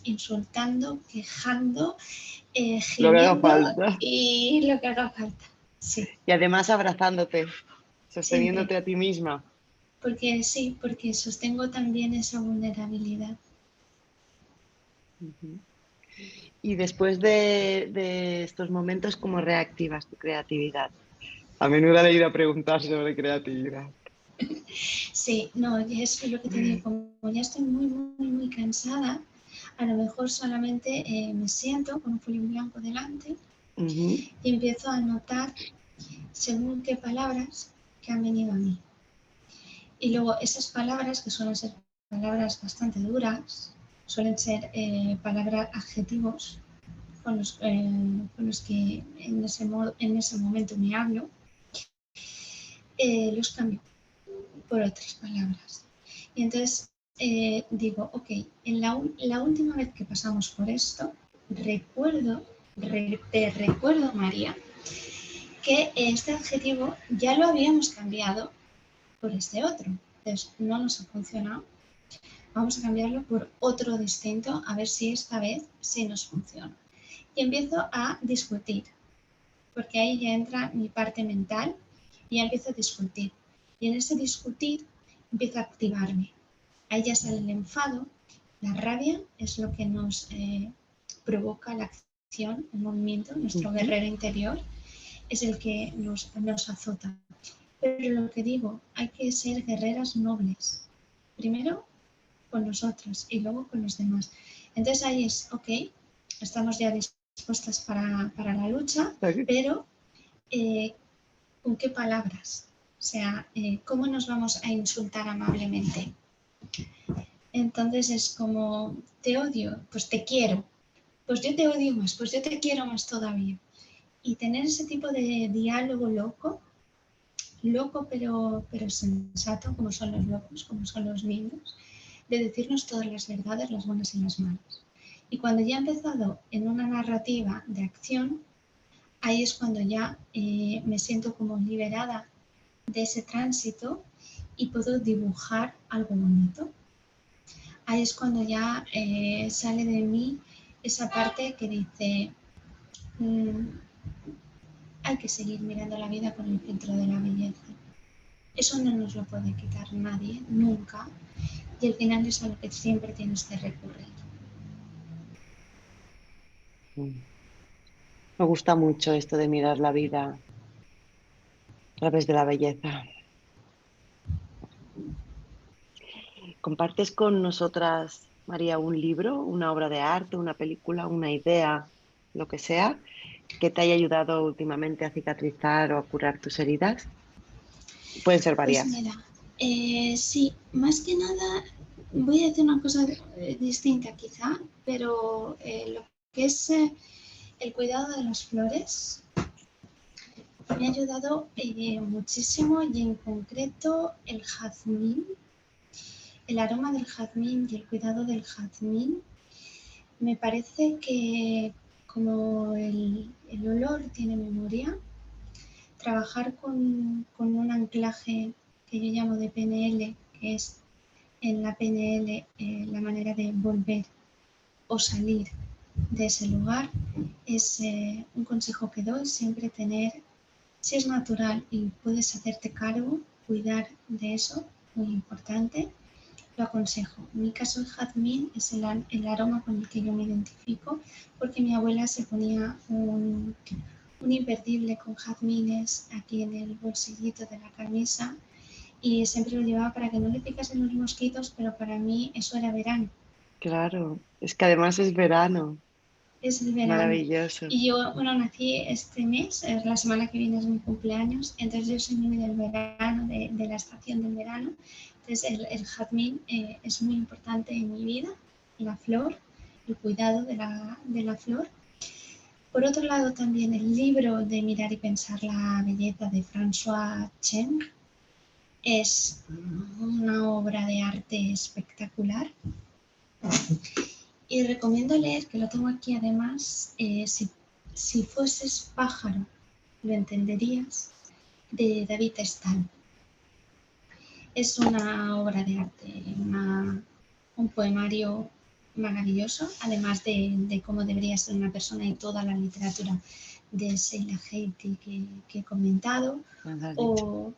insultando, quejando, Lo que haga gimiendo falta. y lo que haga falta. Sí, Y además abrazándote, siempre. sosteniéndote a ti misma. Porque sí, porque sostengo también esa vulnerabilidad. Ujú. Y después de estos momentos, ¿cómo reactivas tu creatividad? A menudo le he ido a preguntar sobre creatividad. Sí, no, es lo que te digo, como ya estoy muy cansada, a lo mejor solamente me siento con un folio en blanco delante Ujú. y empiezo a anotar según qué palabras que han venido a mí. Y luego esas palabras, que suelen ser palabras bastante duras, suelen ser palabras, adjetivos con los que en ese momento me hablo, los cambio por otras palabras. Y entonces digo, ok, la última vez que pasamos por esto, te recuerdo, María, que este adjetivo ya lo habíamos cambiado por este otro. Entonces no nos ha funcionado. Vamos a cambiarlo por otro distinto, a ver si esta vez sí nos funciona. Y empiezo a discutir, porque ahí ya entra mi parte mental y ya empiezo a discutir. Y en ese discutir empiezo a activarme. Ahí ya sale el enfado, la rabia es lo que nos provoca la acción, el movimiento, nuestro Ujú. guerrero interior es el que nos azota. Pero lo que digo, hay que ser guerreras nobles. Primero con nosotras y luego con los demás. Entonces ahí es, ok, estamos ya dispuestas para la lucha, pero ¿con qué palabras? O sea, ¿cómo nos vamos a insultar amablemente? Entonces es como, te odio, pues te quiero, pues yo te odio más, pues yo te quiero más todavía. Y tener ese tipo de diálogo loco, loco pero sensato, como son los locos, como son los niños, de decirnos todas las verdades, las buenas y las malas. Y cuando ya he empezado en una narrativa de acción, ahí es cuando ya me siento como liberada de ese tránsito y puedo dibujar algo bonito. Ahí es cuando ya sale de mí esa parte que dice, mmm, hay que seguir mirando la vida con el filtro de la belleza. Eso no nos lo puede quitar nadie, nunca. Y al final es a lo que siempre tienes que recurrir. Me gusta mucho esto de mirar la vida a través de la belleza. ¿Compartes con nosotras, María, un libro, una obra de arte, una película, una idea, lo que sea, que te haya ayudado últimamente a cicatrizar o a curar tus heridas? Pueden ser Pues varias. mira, sí, más que nada voy a decir una cosa distinta quizá, pero lo que es el cuidado de las flores me ha ayudado muchísimo y en concreto el jazmín, el aroma del jazmín y el cuidado del jazmín. Me parece que como el olor tiene memoria, trabajar con un anclaje que yo llamo de PNL, que es en la PNL la manera de volver o salir de ese lugar, es un consejo que doy, siempre tener, si es natural y puedes hacerte cargo, cuidar de eso, muy importante, lo aconsejo. En mi caso el jazmín es el aroma con el que yo me identifico porque mi abuela se ponía un imperdible con jazmines aquí en el bolsillito de la camisa y siempre lo llevaba para que no le picasen los mosquitos, pero para mí eso era verano. Claro, es que además es verano, Es el verano. maravilloso. Y yo, bueno, nací este mes, la semana que viene es mi cumpleaños, entonces yo soy muy del verano, de la estación del verano. Entonces el jazmín es muy importante en mi vida, la flor, el cuidado de la flor. Por otro lado, también el libro de Mirar y Pensar la Belleza de François Chen es una obra de arte espectacular. Y recomiendo leer, que lo tengo aquí además, si fueses pájaro, lo entenderías, de David Stahl. Es una obra de arte, un poemario maravilloso, además de cómo debería ser una persona y toda la literatura de Sheila Heti que he comentado. Me lo has dicho. O,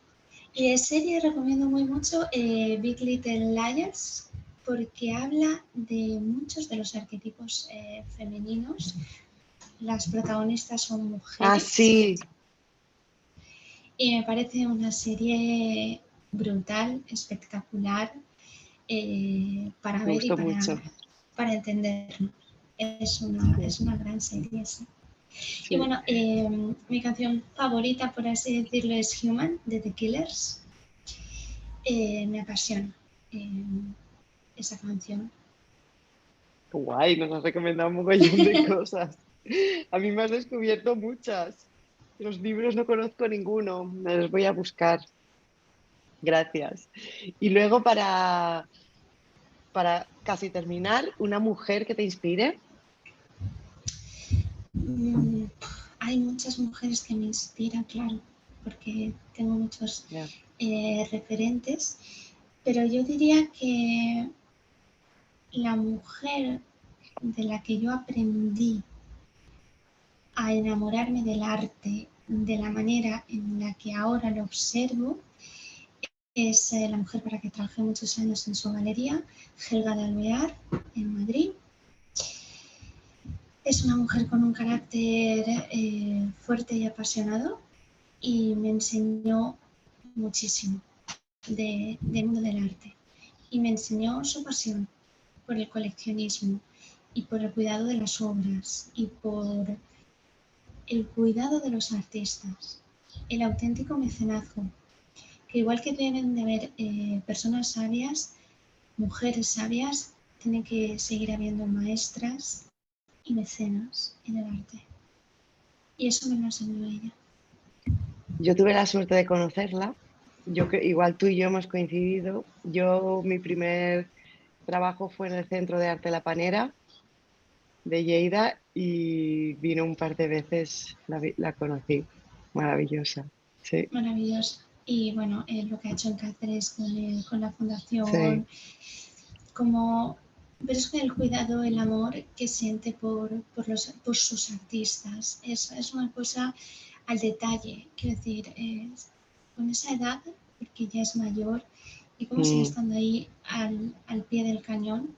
y de serie recomiendo muy mucho Big Little Liars, porque habla de muchos de los arquetipos femeninos. Las protagonistas son Ah, mujeres sí, y me parece una serie brutal, espectacular, para me ver y gustó mucho. para entendernos. Sí, Es una gran serie, sí. Y sí. bueno, mi canción favorita, por así decirlo, es Human, de The Killers. Me apasiona eh, esa canción. Guay, nos has recomendado un mogollón de cosas. A mí me has descubierto muchas. Los libros no conozco ninguno, me los voy a buscar. Gracias. Y luego para casi terminar, una mujer que te inspire. Mm, Hay muchas mujeres que me inspiran, claro, porque tengo muchos Ya. referentes, pero yo diría que la mujer de la que yo aprendí a enamorarme del arte de la manera en la que ahora lo observo es la mujer para la que trabajé muchos años en su galería, Helga de Alvear, en Madrid. Es una mujer con un carácter fuerte y apasionado y me enseñó muchísimo del mundo del arte. Y me enseñó su pasión por el coleccionismo y por el cuidado de las obras y por el cuidado de los artistas, el auténtico mecenazgo, que igual que deben de haber personas sabias, mujeres sabias, tiene que seguir habiendo maestras y mecenas en el arte. Y eso me lo enseñó ella. Yo tuve la suerte de conocerla. Igual tú y yo hemos coincidido. Mi primer trabajo fue en el Centro de Arte La Panera de Lleida y vino un par de veces, la conocí. Maravillosa. Sí, Maravillosa. Y bueno, lo que ha hecho en Cáceres con la sí. fundación, como pero es que el cuidado, el amor que siente por sus artistas, es una cosa al detalle, quiero decir, con esa edad, porque ya es mayor, y cómo sigue Mm. estando ahí al pie del cañón,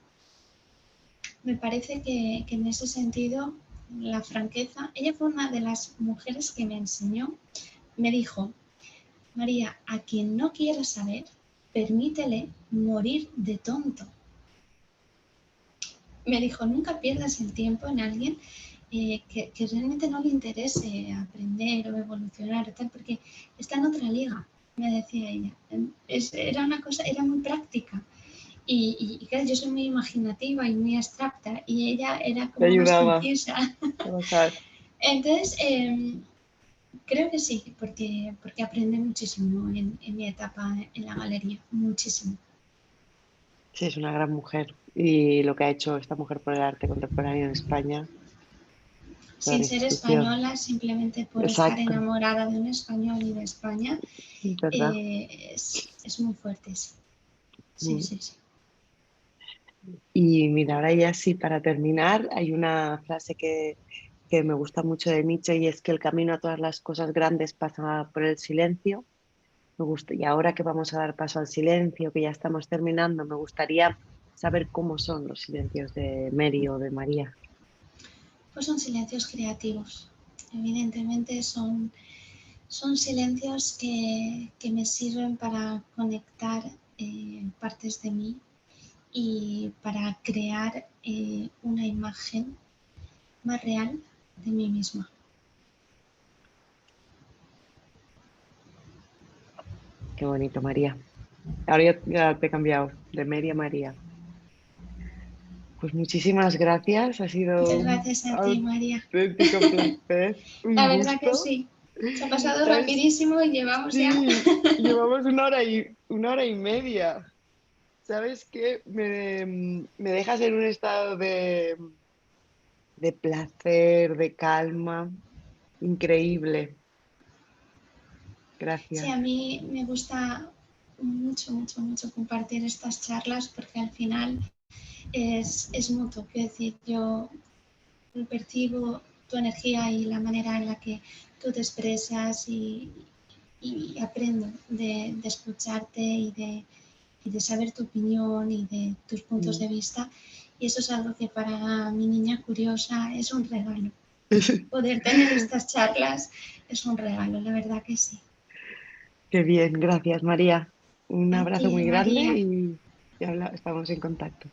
me parece que en ese sentido la franqueza, ella fue una de las mujeres que me enseñó, me dijo, María, a quien no quiera saber, permítele morir de tonto. Me dijo, nunca pierdas el tiempo en alguien que realmente no le interese aprender o evolucionar, tal, porque está en otra liga, me decía ella. Era una cosa, era muy práctica. Y claro, yo soy muy imaginativa y muy abstracta y ella era Te como más ayudaba a concisa. trabajar. Entonces, creo que sí, porque aprendí muchísimo en mi etapa en la galería, muchísimo. Sí, es una gran mujer. Y lo que ha hecho esta mujer por el arte contemporáneo en España, toda Sin la ser institución. española, simplemente por estar Exacto, enamorada de un español y de España, es verdad. es muy fuerte, sí. Sí, Mm. sí, sí. Y mira, ahora ya sí, para terminar, hay una frase que me gusta mucho de Nietzsche y es que el camino a todas las cosas grandes pasa por el silencio. Me gusta, y ahora que vamos a dar paso al silencio, que ya estamos terminando, me gustaría saber cómo son los silencios de Mary o de María. Pues son silencios creativos. Evidentemente son silencios que me sirven para conectar partes de mí y para crear una imagen más real de mí misma. Qué bonito, María. Ahora ya te he cambiado de Mary a María. Pues muchísimas gracias, ha sido Muchas un gracias a ti, María. auténtico placer, un La verdad que gusto. sí. Se ha pasado ¿Sabes? rapidísimo y llevamos ya. Sí, llevamos una hora y media. ¿Sabes qué? Me dejas en un estado de placer, de calma, increíble. Sí, a Gracias. mí me gusta mucho, mucho, mucho compartir estas charlas porque al final es mutuo. Quiero decir, yo percibo tu energía y la manera en la que tú te expresas y aprendo de escucharte y de saber tu opinión y de tus puntos Mm. de vista. Y eso es algo que para mi niña curiosa es un regalo. Poder tener estas charlas es un regalo, la verdad que sí. Qué bien, gracias, María. Un A abrazo ti, muy grande María. y estamos en contacto.